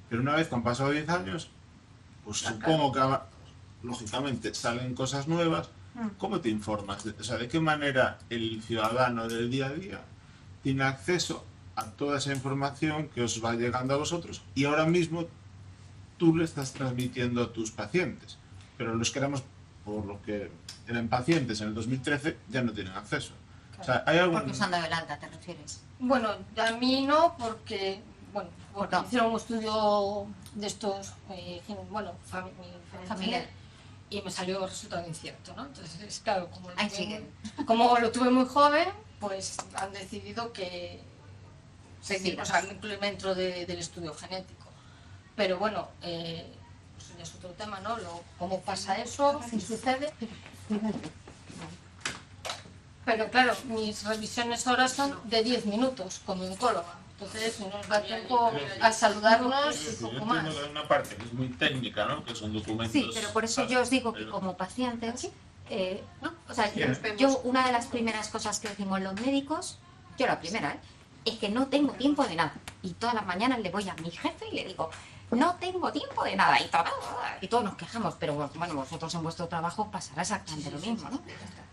Pero una vez que han pasado 10 años, pues supongo que lógicamente salen cosas nuevas. ¿Cómo te informas? O sea, ¿de qué manera el ciudadano del día a día tiene acceso a toda esa información que os va llegando a vosotros y ahora mismo tú le estás transmitiendo a tus pacientes? Pero los que éramos, por lo que eran pacientes en el 2013, ya no tienen acceso. O sea, ¿hay algún... porque os han dado el alta, ¿te refieres? Bueno, a mí no, porque, bueno, porque No. hicieron un estudio de estos, Familiar. y me salió resultado incierto, ¿no? Entonces, claro, Ahí siguen. como lo tuve muy joven, pues han decidido que seguir, Sigas. o sea, incluirme dentro del estudio genético. Pero bueno, eso ya es otro tema, ¿no? ¿Cómo pasa eso? ¿Qué sucede? Pero claro, mis revisiones ahora son de 10 minutos con mi oncóloga. Entonces nos da tiempo a saludarnos y Yo poco más. entiendo que hay una parte que es muy técnica, ¿no? Que son documentos... Sí, pero por eso yo os digo que Pero- como pacientes, ¿no? O sea, Bien. yo una de las primeras cosas que decimos los médicos, yo la primera, es que no tengo tiempo de nada. Y todas las mañanas le voy a mi jefe y le digo, no tengo tiempo de nada. Y todos nos quejamos, pero bueno, vosotros en vuestro trabajo pasará exactamente lo mismo, ¿no?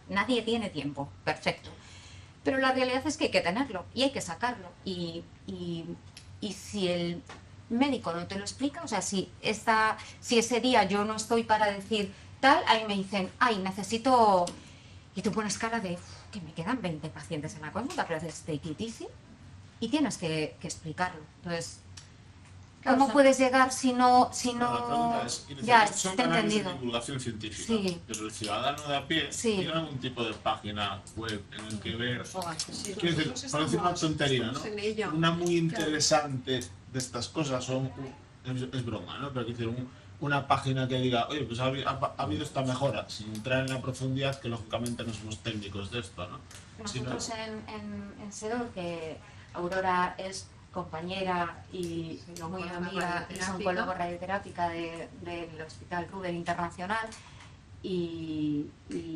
Nadie tiene tiempo, perfecto. Pero la realidad es que hay que tenerlo y hay que sacarlo. Y si el médico no te lo explica, o sea, si ese día yo no estoy para decir tal, ahí me dicen, ay, necesito... Y tú pones cara de, que me quedan 20 pacientes en la consulta, pero haces take it easy y tienes que explicarlo. Entonces, Claro, ¿cómo o sea, puedes llegar si no... No, la pregunta es, quiero decir, Ya, estos son te he canales de entendido. divulgación científica, Sí. pero el ciudadano de a pie Sí. tiene algún tipo de página web en el que ver... Sí, Quiero decir, Nosotros parece una estamos- tontería, ¿no? estamos en ello. Una muy interesante de estas cosas son... Es broma, ¿no? Pero quiero decir, una página que diga, oye, pues ha habido esta mejora, sin entrar en la profundidad, que lógicamente no somos técnicos de esto, ¿no? Nosotros en SEDOR, que Aurora es compañera y muy amiga, es oncóloga radioterápica del Hospital Ruber Internacional y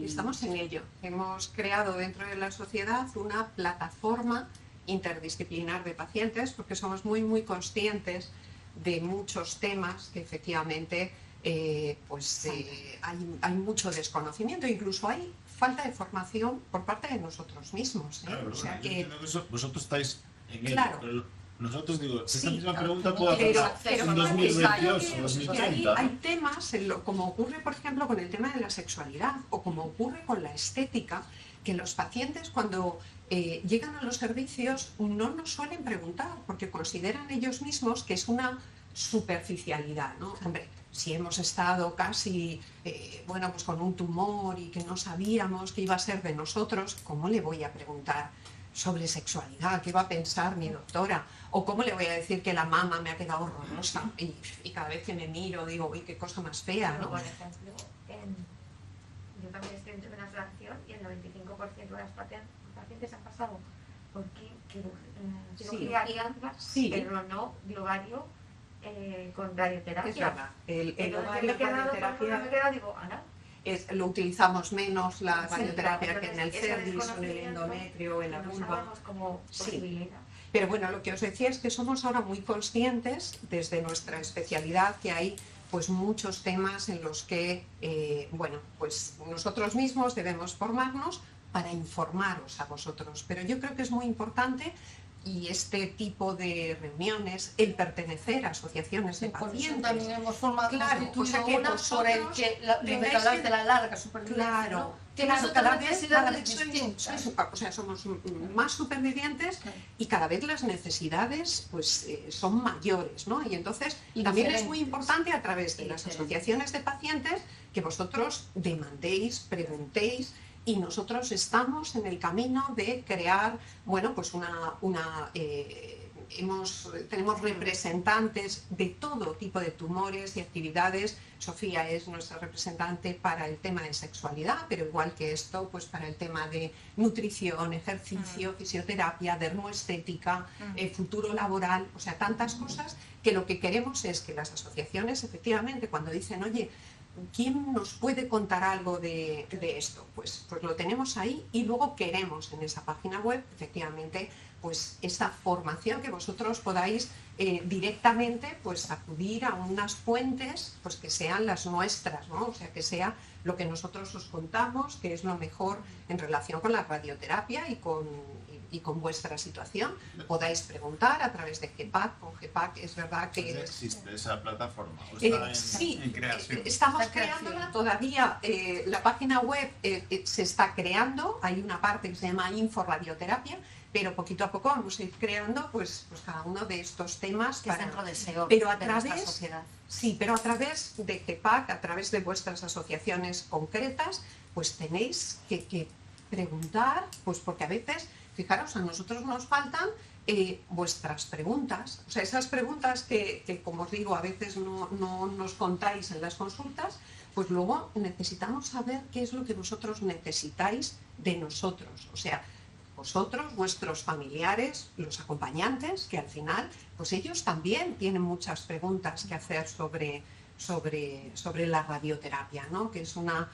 Estamos en ello. Hemos creado dentro de la sociedad una plataforma interdisciplinar de pacientes porque somos muy conscientes de muchos temas que efectivamente hay mucho desconocimiento, incluso hay falta de formación por parte de nosotros mismos. Claro, O sea yo que entiendo que vosotros estáis en ello, Claro. pero nosotros digo, esta Sí, misma claro. pregunta puedo Pero hacerla en 2028, 2030. hay temas, como ocurre por ejemplo con el tema de la sexualidad o como ocurre con la estética, que los pacientes cuando llegan a los servicios no nos suelen preguntar porque consideran ellos mismos que es una superficialidad, ¿no? Hombre, si hemos estado casi pues con un tumor y que no sabíamos que iba a ser de nosotros, ¿cómo le voy a preguntar sobre sexualidad? ¿Qué va a pensar mi doctora? ¿O cómo le voy a decir que la mama me ha quedado horrorosa? Y cada vez que me miro digo, uy, qué cosa más fea, ¿no? Por ejemplo, yo también estoy dentro de una asociación y el 95% de las pacientes han pasado por cirugía y anclas, Sí. pero no de ovario con radioterapia. Es verdad. El Entonces, ovario me he quedado, por radioterapia ejemplo, me he quedado, digo, Ana, lo utilizamos menos la sí, radioterapia que en el entonces, ese cervix o en el desconocimiento endometrio o en la no vulva. sabemos como Sí. posibilidad. Pero bueno, lo que os decía es que somos ahora muy conscientes desde nuestra especialidad que hay pues muchos temas en los que bueno, pues nosotros mismos debemos formarnos para informaros a vosotros. Pero yo creo que es muy importante y este tipo de reuniones, el pertenecer a asociaciones de Por eso pacientes. también hemos formado, Claro, constituido o sea que una por el vosotros que lo que tengáis hablas que- de la larga supervivencia, Claro, ¿no? Tienes claro, otras cada vez necesidades sois, distintas. o sea, somos más supervivientes y cada vez las necesidades pues son mayores, ¿no? Y entonces Y también es diferentes. muy importante a través de Y las diferentes. asociaciones de pacientes que vosotros demandéis, preguntéis y nosotros estamos en el camino de crear, bueno, pues tenemos representantes de todo tipo de tumores y actividades. Sofía es nuestra representante para el tema de sexualidad, pero igual que esto, pues para el tema de nutrición, ejercicio, fisioterapia, dermoestética, futuro laboral, o sea, tantas cosas que lo que queremos es que las asociaciones, efectivamente, cuando dicen, oye, ¿quién nos puede contar algo de esto? Pues lo tenemos ahí y luego queremos en esa página web, efectivamente, pues esta formación que vosotros podáis directamente pues acudir a unas fuentes pues que sean las nuestras, ¿no? O sea, que sea lo que nosotros os contamos, que es lo mejor en relación con la radioterapia y con vuestra situación. Podáis preguntar a través de GEPAC. Con GEPAC es verdad que ¿Ya existe esa plataforma? ¿O está sí, en creación? estamos Está en creación. creándola todavía. La página web se está creando, hay una parte que se llama Inforadioterapia, pero poquito a poco vamos a ir creando pues cada uno de estos temas que es dentro del SEO pero a de nuestra través sociedad. sí, pero a través de GEPAC, a través de vuestras asociaciones concretas, pues tenéis que preguntar, pues porque a veces, fijaros, a nosotros nos faltan vuestras preguntas, o sea, esas preguntas que como os digo, a veces no nos contáis en las consultas, pues luego necesitamos saber qué es lo que vosotros necesitáis de nosotros, o sea, vosotros, vuestros familiares, los acompañantes, que al final, pues ellos también tienen muchas preguntas que hacer sobre la radioterapia, ¿no? Que es una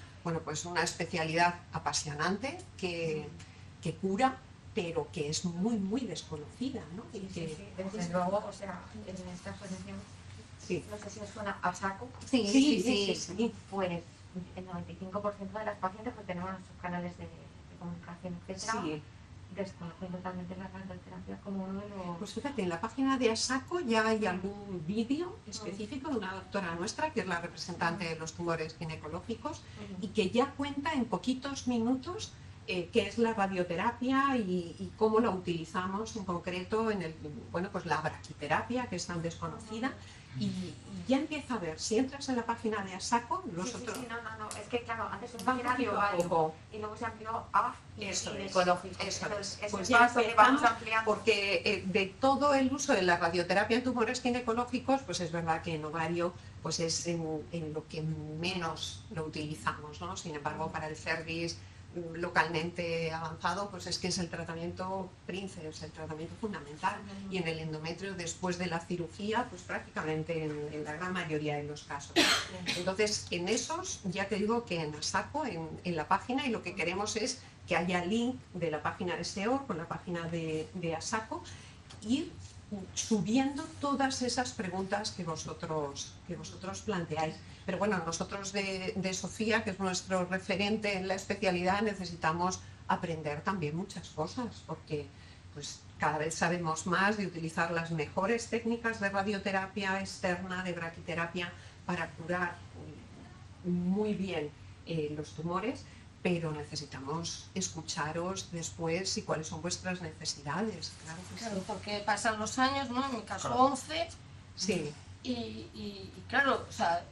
especialidad apasionante que cura, pero que es muy, muy desconocida, ¿no? Y que, Sí, desde luego, o sea, en esta asociación, sí. no sé si os suena a saco, Sí. pues el 95% de las pacientes que tenemos nuestros canales de comunicación, etcétera, Sí. desconocen totalmente la radioterapia como uno de los... Pues fíjate, en la página de ASACO ya hay algún vídeo específico de una doctora nuestra, que es la representante de los tumores ginecológicos, y que ya cuenta en poquitos minutos qué es la radioterapia y cómo la utilizamos en concreto en la braquiterapia, que es tan desconocida. Y ya empieza a ver, si entras en la página de ASACO, nosotros... Sí, no, es que claro, antes Va era de poquito a ovario poco. y luego se amplió a Eso es, ginecológico. eso Entonces, es. ese Pues ya paso que vamos empezamos, ampliando. porque de todo el uso de la radioterapia en tumores ginecológicos, pues es verdad que en ovario pues es en lo que menos lo utilizamos, ¿no? Sin embargo, para el cervix localmente avanzado, pues es que es el tratamiento príncipe, es el tratamiento fundamental. Y en el endometrio, después de la cirugía, pues prácticamente en la gran mayoría de los casos. Entonces, en esos, ya te digo que en ASACO, en la página, y lo que queremos es que haya link de la página de SEO con la página de ASACO, ir subiendo todas esas preguntas que vosotros planteáis. Pero bueno, nosotros de Sofía, que es nuestro referente en la especialidad, necesitamos aprender también muchas cosas, porque pues cada vez sabemos más de utilizar las mejores técnicas de radioterapia externa, de braquiterapia, para curar muy bien los tumores, pero necesitamos escucharos después y cuáles son vuestras necesidades. Claro que Claro, sí. porque pasan los años, ¿no? En mi caso Claro. 11, Sí. y claro, o sea,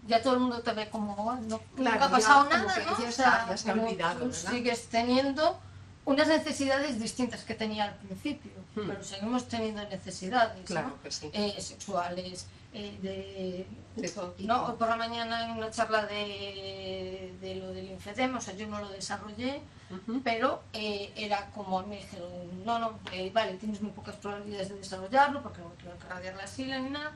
ya todo el mundo te ve como, no, Claro, nunca ha pasado ya como nada, que ¿no? ya O está, sea, ya se ha pero olvidado, tú ¿verdad? sigues teniendo unas necesidades distintas que tenía al principio. pero seguimos teniendo necesidades, Claro ¿no? que sí. Sexuales, De todo tipo. no, hoy por la mañana en una charla de lo del linfedema, o sea, yo no lo desarrollé, Ujú. pero era como a mí me dijeron, vale, tienes muy pocas probabilidades de desarrollarlo porque no tienes que radiar la axila ni nada,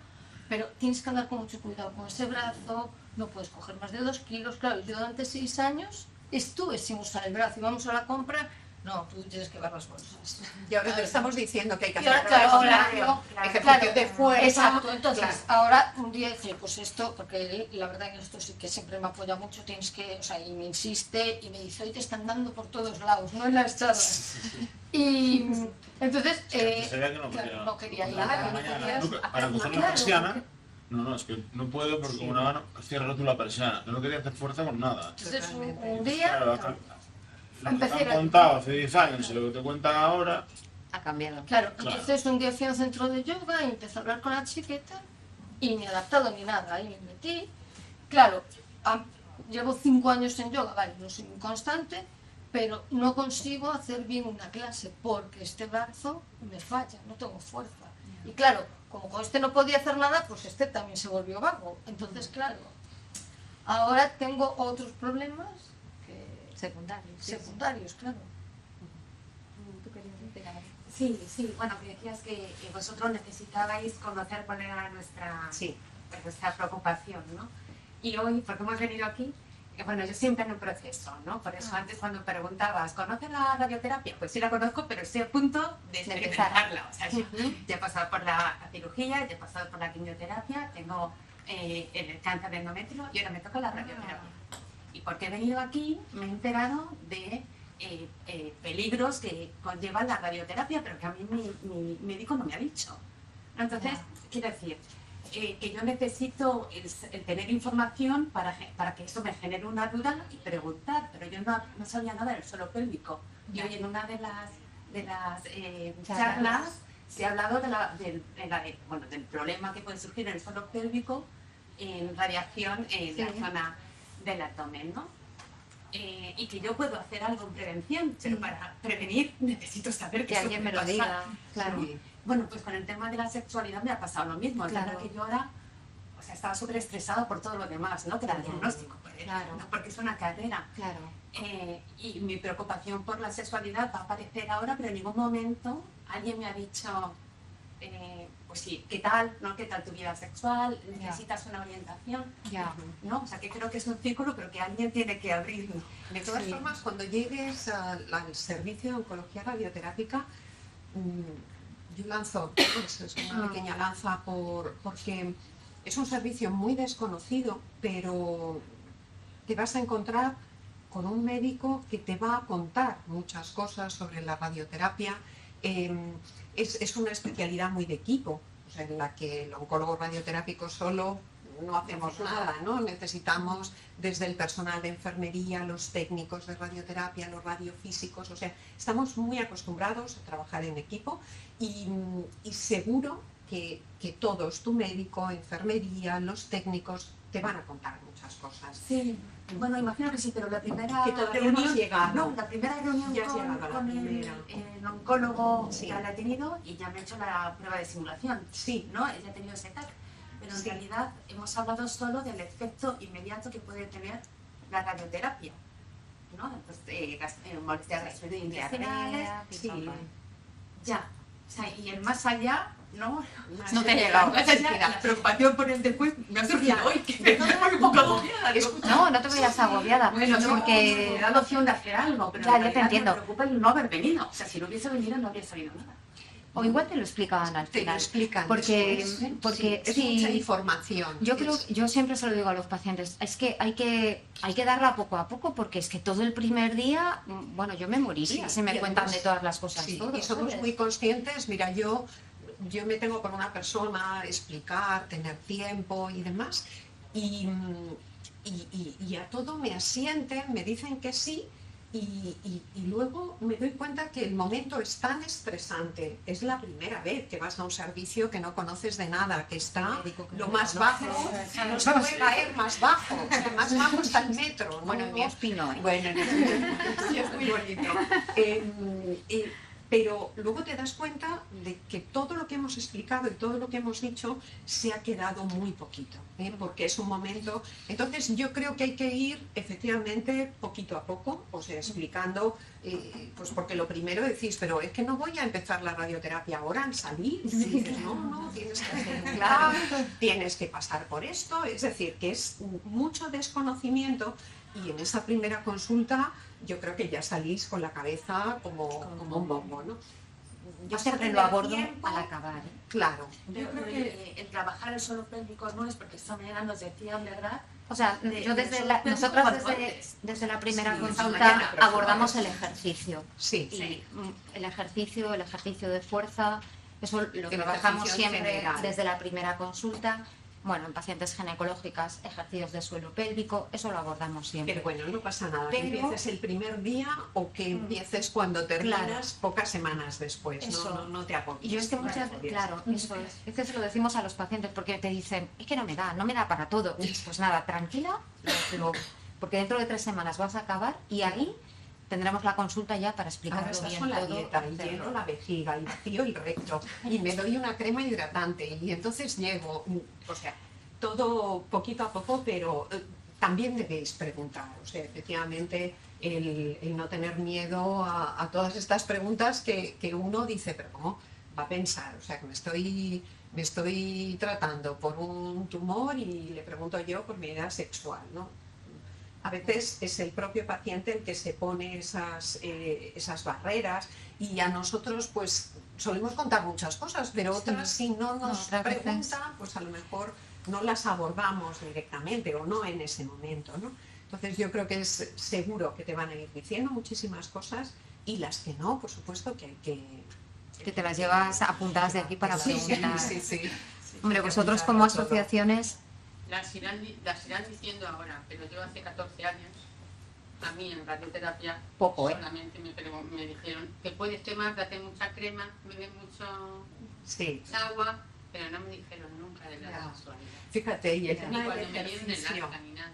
pero tienes que andar con mucho cuidado con ese brazo, no puedes coger más de 2 kilos. Claro, yo durante 6 años estuve sin usar el brazo, íbamos a la compra, no, tú tienes que ver las bolsas. Y ahora te estamos diciendo que hay que Y ahora, hacer claro, ejercicio de fuerza. Exacto, entonces Claro. ahora un día dije, pues esto, porque la verdad que esto sí que siempre me apoya mucho, tienes que, o sea, y me insiste y me dice, hoy te están dando por todos lados, no en las charlas. Y entonces, Sería que no claro, quería- no quería ir. Para no mañana, querías no, para coger la claro, persiana. No, es que no puedo porque como una mano, cierra tú la persiana. Yo no quería hacer fuerza con nada. Entonces Totalmente. un día, Claro, lo que te Empecé han a- contado hace 10 años y lo que te cuentan ahora, Ha cambiado. claro, Claro. entonces un día fui a un centro de yoga y empecé a hablar con la chiqueta y ni adaptado ni nada, ahí me metí. Claro, llevo 5 años en yoga, vale, no soy muy constante, pero no consigo hacer bien una clase porque este brazo me falla, no tengo fuerza. Y claro, como con este no podía hacer nada, pues este también se volvió vago. Entonces, claro, ahora tengo otros problemas secundarios, claro. Sí, bueno, que decías que vosotros necesitabais conocer cuál era nuestra preocupación, ¿no? Y hoy, porque hemos venido aquí, bueno, yo siempre en un proceso, ¿no? Por eso antes cuando preguntabas, ¿conoces la radioterapia? Pues sí la conozco, pero estoy a punto de experimentarla. O sea, yo ya he pasado por la cirugía, ya he pasado por la quimioterapia, tengo el cáncer de endometrio y ahora me toca la radioterapia. Y porque he venido aquí, me he enterado de peligros que conlleva la radioterapia, pero que a mí mi médico no me ha dicho. Entonces, quiero decir, que yo necesito el tener información para que eso me genere una duda y preguntar, pero yo no sabía nada del suelo pélvico. Y hoy en una de las charlas se ha hablado del problema que puede surgir en el suelo pélvico en radiación en la zona del abdomen, ¿no? Y que yo puedo hacer algo en prevención, pero para prevenir necesito saber Que alguien me lo diga, claro. Sí. Bueno, pues con el tema de la sexualidad me ha pasado lo mismo. Claro. Es verdad que yo ahora, o sea, estaba súper estresada por todo lo demás, ¿no? Que era el diagnóstico, Claro. no porque es una carrera. Claro. Y mi preocupación por la sexualidad va a aparecer ahora, pero en ningún momento alguien me ha dicho, pues sí, ¿qué tal? ¿No? ¿Qué tal tu vida sexual? ¿Necesitas una orientación? Ya. ¿No? O sea, que creo que es un círculo, pero que alguien tiene que abrirlo. De todas formas, cuando llegues al servicio de oncología radioterápica, yo lanzo pues, es una pequeña lanza porque es un servicio muy desconocido, pero te vas a encontrar con un médico que te va a contar muchas cosas sobre la radioterapia. Es una especialidad muy de equipo, o sea, en la que el oncólogo radioterápico solo no hacemos nada, ¿no? Necesitamos desde el personal de enfermería, los técnicos de radioterapia, los radiofísicos, o sea, estamos muy acostumbrados a trabajar en equipo y seguro que todos, tu médico, enfermería, los técnicos, te van a contar muchas cosas. Sí, bueno, imagino que sí, pero la primera Que todavía no has llegado. No, la primera reunión Ya has llegado a la con primera. el oncólogo Sí. ya la he tenido y ya me he hecho la prueba de simulación. Sí. ¿No? Ella ha tenido ese TAC. Pero en Sí. realidad hemos hablado solo del efecto inmediato que puede tener la radioterapia. ¿No? Entonces, molestias gastrointestinales. Sí. Ya. O sea, y el más allá, ¿no? No te ha llegado. Más allá, la preocupación por el después me ha surgido hoy, que me da un poco agobiada. No, no te vayas agobiada. Bueno, porque me da la opción de hacer algo, pero Ya, en ya te realidad entiendo. me preocupa el no haber venido. O sea, si no hubiese venido no habría sabido nada. o igual te lo explican al Te lo final. explican. Porque Sí, es sí, mucha información. yo creo, yo siempre se lo digo a los pacientes, es que hay que darla poco a poco, porque es que todo el primer día, bueno, yo me moriría Sí, si me y cuentan además- de todas las cosas. Sí, todo, y somos ¿sabes? muy conscientes, mira, yo me tengo con una persona, explicar, tener tiempo y demás, y a todo me asienten, me dicen que sí, y luego me doy cuenta que el momento es tan estresante. Es la primera vez que vas a un servicio que no conoces de nada, que está médico que lo no más conoces. bajo, no se puede caer más bajo, o sea, más bajo está el metro. ¿no? Bueno, mi espino, ¿eh? Bueno, sí, es muy bonito. pero luego te das cuenta de que todo lo que hemos explicado y todo lo que hemos dicho se ha quedado muy poquito, porque es un momento. Entonces yo creo que hay que ir efectivamente poquito a poco, o sea, explicando, pues porque lo primero decís, pero es que no voy a empezar la radioterapia ahora al salir. Y dices, no, tienes que hacer claro, tienes que pasar por esto, es decir, que es mucho desconocimiento. Y en esa primera consulta yo creo que ya salís con la cabeza como un bombo, ¿no? Yo siempre lo abordo al acabar. Claro. Yo creo que el trabajar el suelo pélvico no es porque esta mañana nos decían, ¿verdad? O sea, nosotros desde la primera consulta mañana, abordamos el ejercicio. Sí. Y el ejercicio de fuerza, eso lo El trabajamos ejercicio en siempre general. desde la primera consulta. Bueno, en pacientes ginecológicas, ejercicios de suelo pélvico, eso lo abordamos siempre. Pero bueno, no pasa nada, Pero- que empieces el primer día o que empieces cuando terminas pocas semanas después, Eso. no te agobies. Y yo es que muchas veces, claro, eso es. A veces se lo decimos a los pacientes porque te dicen, es que no me da para todo. Y pues nada, tranquila, porque dentro de 3 semanas vas a acabar y ahí tendremos la consulta ya para Ahora explicarlo estás bien con la todo. dieta y hacerlo. lleno la vejiga y vacío el recto y me doy una crema hidratante y entonces llego, o sea, todo poquito a poco, pero también debéis preguntar, o sea, efectivamente el no tener miedo a todas estas preguntas que uno dice, pero ¿cómo va a pensar? O sea, que me estoy tratando por un tumor y le pregunto yo por mi vida sexual, ¿no? A veces es el propio paciente el que se pone esas barreras y a nosotros pues solemos contar muchas cosas, pero otras si no nos otras veces- preguntan, pues a lo mejor no las abordamos directamente o no en ese momento, ¿no? Entonces yo creo que es seguro que te van a ir diciendo muchísimas cosas y las que no, por supuesto que hay Que te las llevas apuntadas de aquí para Sí, preguntar. sí. Hombre, vosotros como asociaciones, Las irán diciendo ahora, pero yo hace 14 años, a mí en radioterapia, Poco, solamente me dijeron que puedes tomar, date mucha crema, bebe mucho Sí. agua, pero no me dijeron nunca de la Ya. sexualidad. Fíjate, y el Ni tema cuando del me dieron el ejercicio. acta ni nada.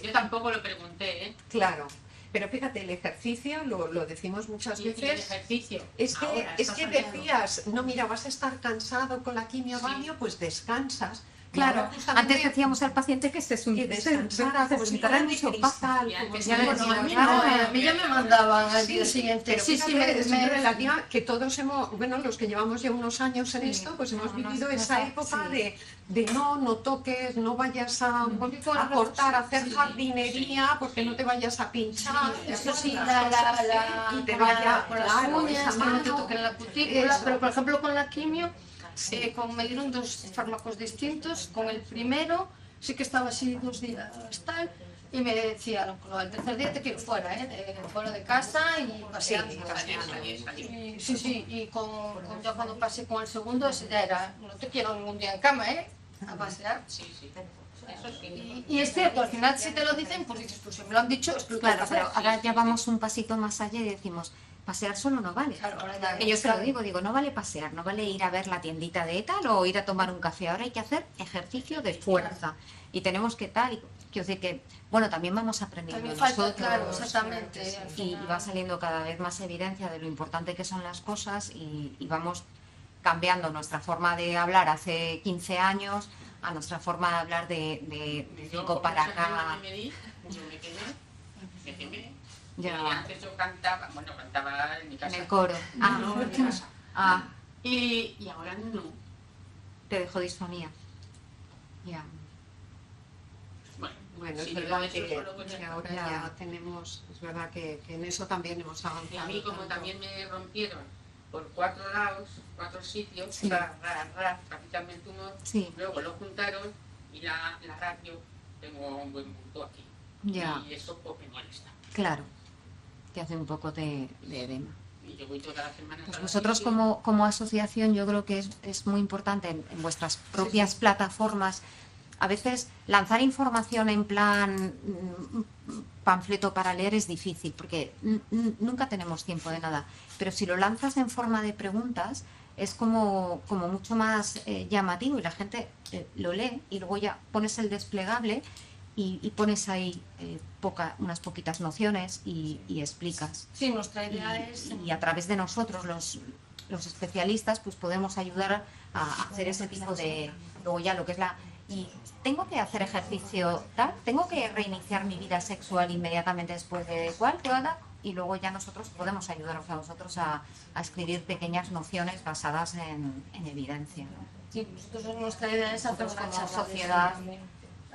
Yo tampoco lo pregunté, ¿eh? Claro, pero fíjate, el ejercicio lo decimos muchas Y el veces. ejercicio. Es que, ahora, es estás que hablando. decías, no, mira, vas a estar cansado con la quimio baño, pues descansas. Y claro, ahora justamente antes decíamos al paciente que se que descansar, como si fuera de cristal, Y como antes si ya fuera decíamos, Bueno, a mí de- no, a mí ya me mandaban al día siguiente. Pero Sí, fíjate, es me relativa que todos hemos, bueno, los que llevamos ya unos años en Sí, esto, pues hemos no, vivido no esa sé, época sí. de no toques, no vayas a cortar, a hacer jardinería, porque no te vayas a pinchar. Eso sí, y te vaya, con las claro, uñas, esa que no te mano. toquen la cutícula, Eso. pero por ejemplo con la quimio, como me dieron 2 fármacos distintos, con el primero sí que estaba así 2 días tal, y me decían, "No, al tercer día te quiero fuera, fuera de casa y paseando". Y, sí, y ya cuando pasé con el segundo, ese ya era, no te quiero ningún día en cama, a pasear. Sí, sí. Eso sí. Y es cierto, al final si te lo dicen, pues dices, pues si me lo han dicho, es lo que claro, hay que hacer. pero ahora ya vamos un pasito más allá y decimos, pasear solo no vale. Claro, ahora ya- Que yo se lo digo, no vale pasear, no vale ir a ver la tiendita de tal o ir a tomar un café. Ahora hay que hacer ejercicio de fuerza y tenemos que tal, quiero decir que, bueno, también vamos aprendiendo También falta, nosotros, claro, exactamente. al y final. va saliendo cada vez más evidencia de lo importante que son las cosas y vamos cambiando nuestra forma de hablar hace 15 años a nuestra forma de hablar de Yo, 5 con para esa crema acá. que me di, yo me quemé. Ya. Y antes yo cantaba en mi En casa. el coro. Ah, No, en mi casa. ah, Y ahora no. te dejó disfonía. Ya. Bueno, es si verdad eso que solo con el- ahora ya tenemos, es verdad que en eso también hemos avanzado. Y a mí como tanto. también me rompieron por 4 lados, 4 sitios, Sí. para quitarme el tumor, Sí. luego lo juntaron y la radio, tengo un buen punto aquí. Ya. Y eso pues me molesta. Claro, que hace un poco de edema. Y yo voy todas las semanas Pues a la vosotros fisio. como asociación yo creo que es muy importante en vuestras propias plataformas a veces lanzar información en plan panfleto para leer es difícil porque nunca tenemos tiempo de nada, pero si lo lanzas en forma de preguntas es como mucho más llamativo y la gente lo lee y luego ya pones el desplegable y pones ahí unas poquitas nociones y explicas. Sí, nuestra idea es... Y a través de nosotros, los especialistas, pues podemos ayudar a hacer ese tipo de... Luego ya lo que es la... Y tengo que hacer ejercicio tal, tengo que reiniciar mi vida sexual inmediatamente después de cuál, y luego ya nosotros podemos ayudaros a vosotros a escribir pequeñas nociones basadas en evidencia, ¿no? Sí, nosotros nuestra idea es hacer Nosotros una como charla sociedad,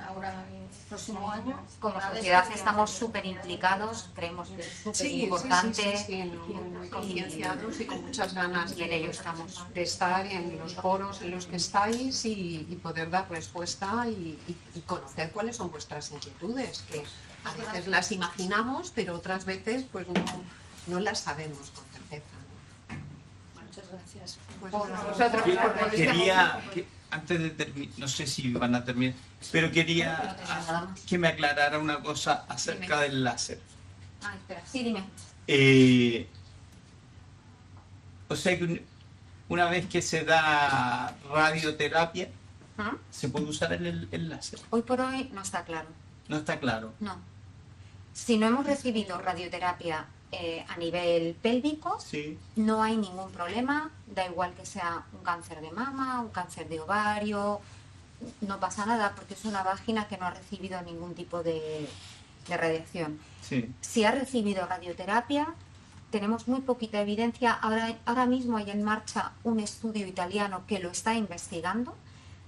ahora el próximo año. como sociedad estamos súper implicados, creemos que es súper importante muy concienciados y con muchas ganas y en ello estamos. de estar en los foros en los que estáis y poder dar respuesta y conocer cuáles son vuestras inquietudes, que a veces las imaginamos, pero otras veces pues no las sabemos con certeza. Muchas gracias. Pues Por nada. vosotros, por Quería, antes de terminar, no sé si van a terminar, pero quería que me aclarara una cosa acerca del láser. Ah, espera, sí, dime. O sea que una vez que se da radioterapia, ¿Ah? ¿se puede usar el láser? Hoy por hoy no está claro. No está claro. No. Si no hemos recibido radioterapia a nivel pélvico, Sí. no hay ningún problema, da igual que sea un cáncer de mama, un cáncer de ovario, no pasa nada porque es una vagina que no ha recibido ningún tipo de radiación. Sí. Si ha recibido radioterapia, tenemos muy poquita evidencia. Ahora mismo hay en marcha un estudio italiano que lo está investigando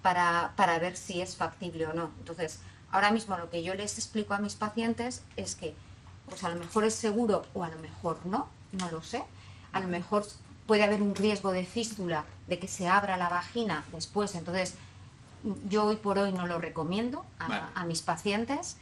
para ver si es factible o no. Entonces, ahora mismo lo que yo les explico a mis pacientes es que pues a lo mejor es seguro o a lo mejor no lo sé. A lo mejor puede haber un riesgo de fístula, de que se abra la vagina después. Entonces, yo hoy por hoy no lo recomiendo a mis pacientes,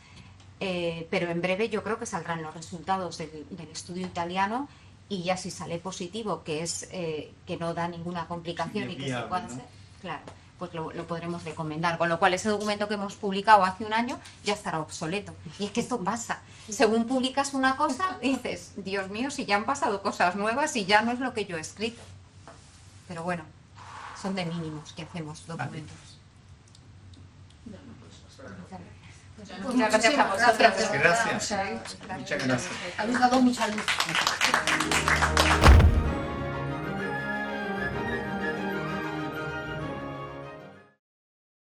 pero en breve yo creo que saldrán los resultados del estudio italiano y ya si sale positivo, que es que no da ninguna complicación y que se puede hacer, claro, pues lo podremos recomendar. Con lo cual ese documento que hemos publicado hace un año ya estará obsoleto. Y es que esto pasa. Según publicas una cosa, dices, Dios mío, si ya han pasado cosas nuevas y ya no es lo que yo he escrito. Pero bueno, son de mínimos que hacemos documentos. Muchas gracias a vosotros. Gracias. Muchas gracias. Habéis dado mucha luz.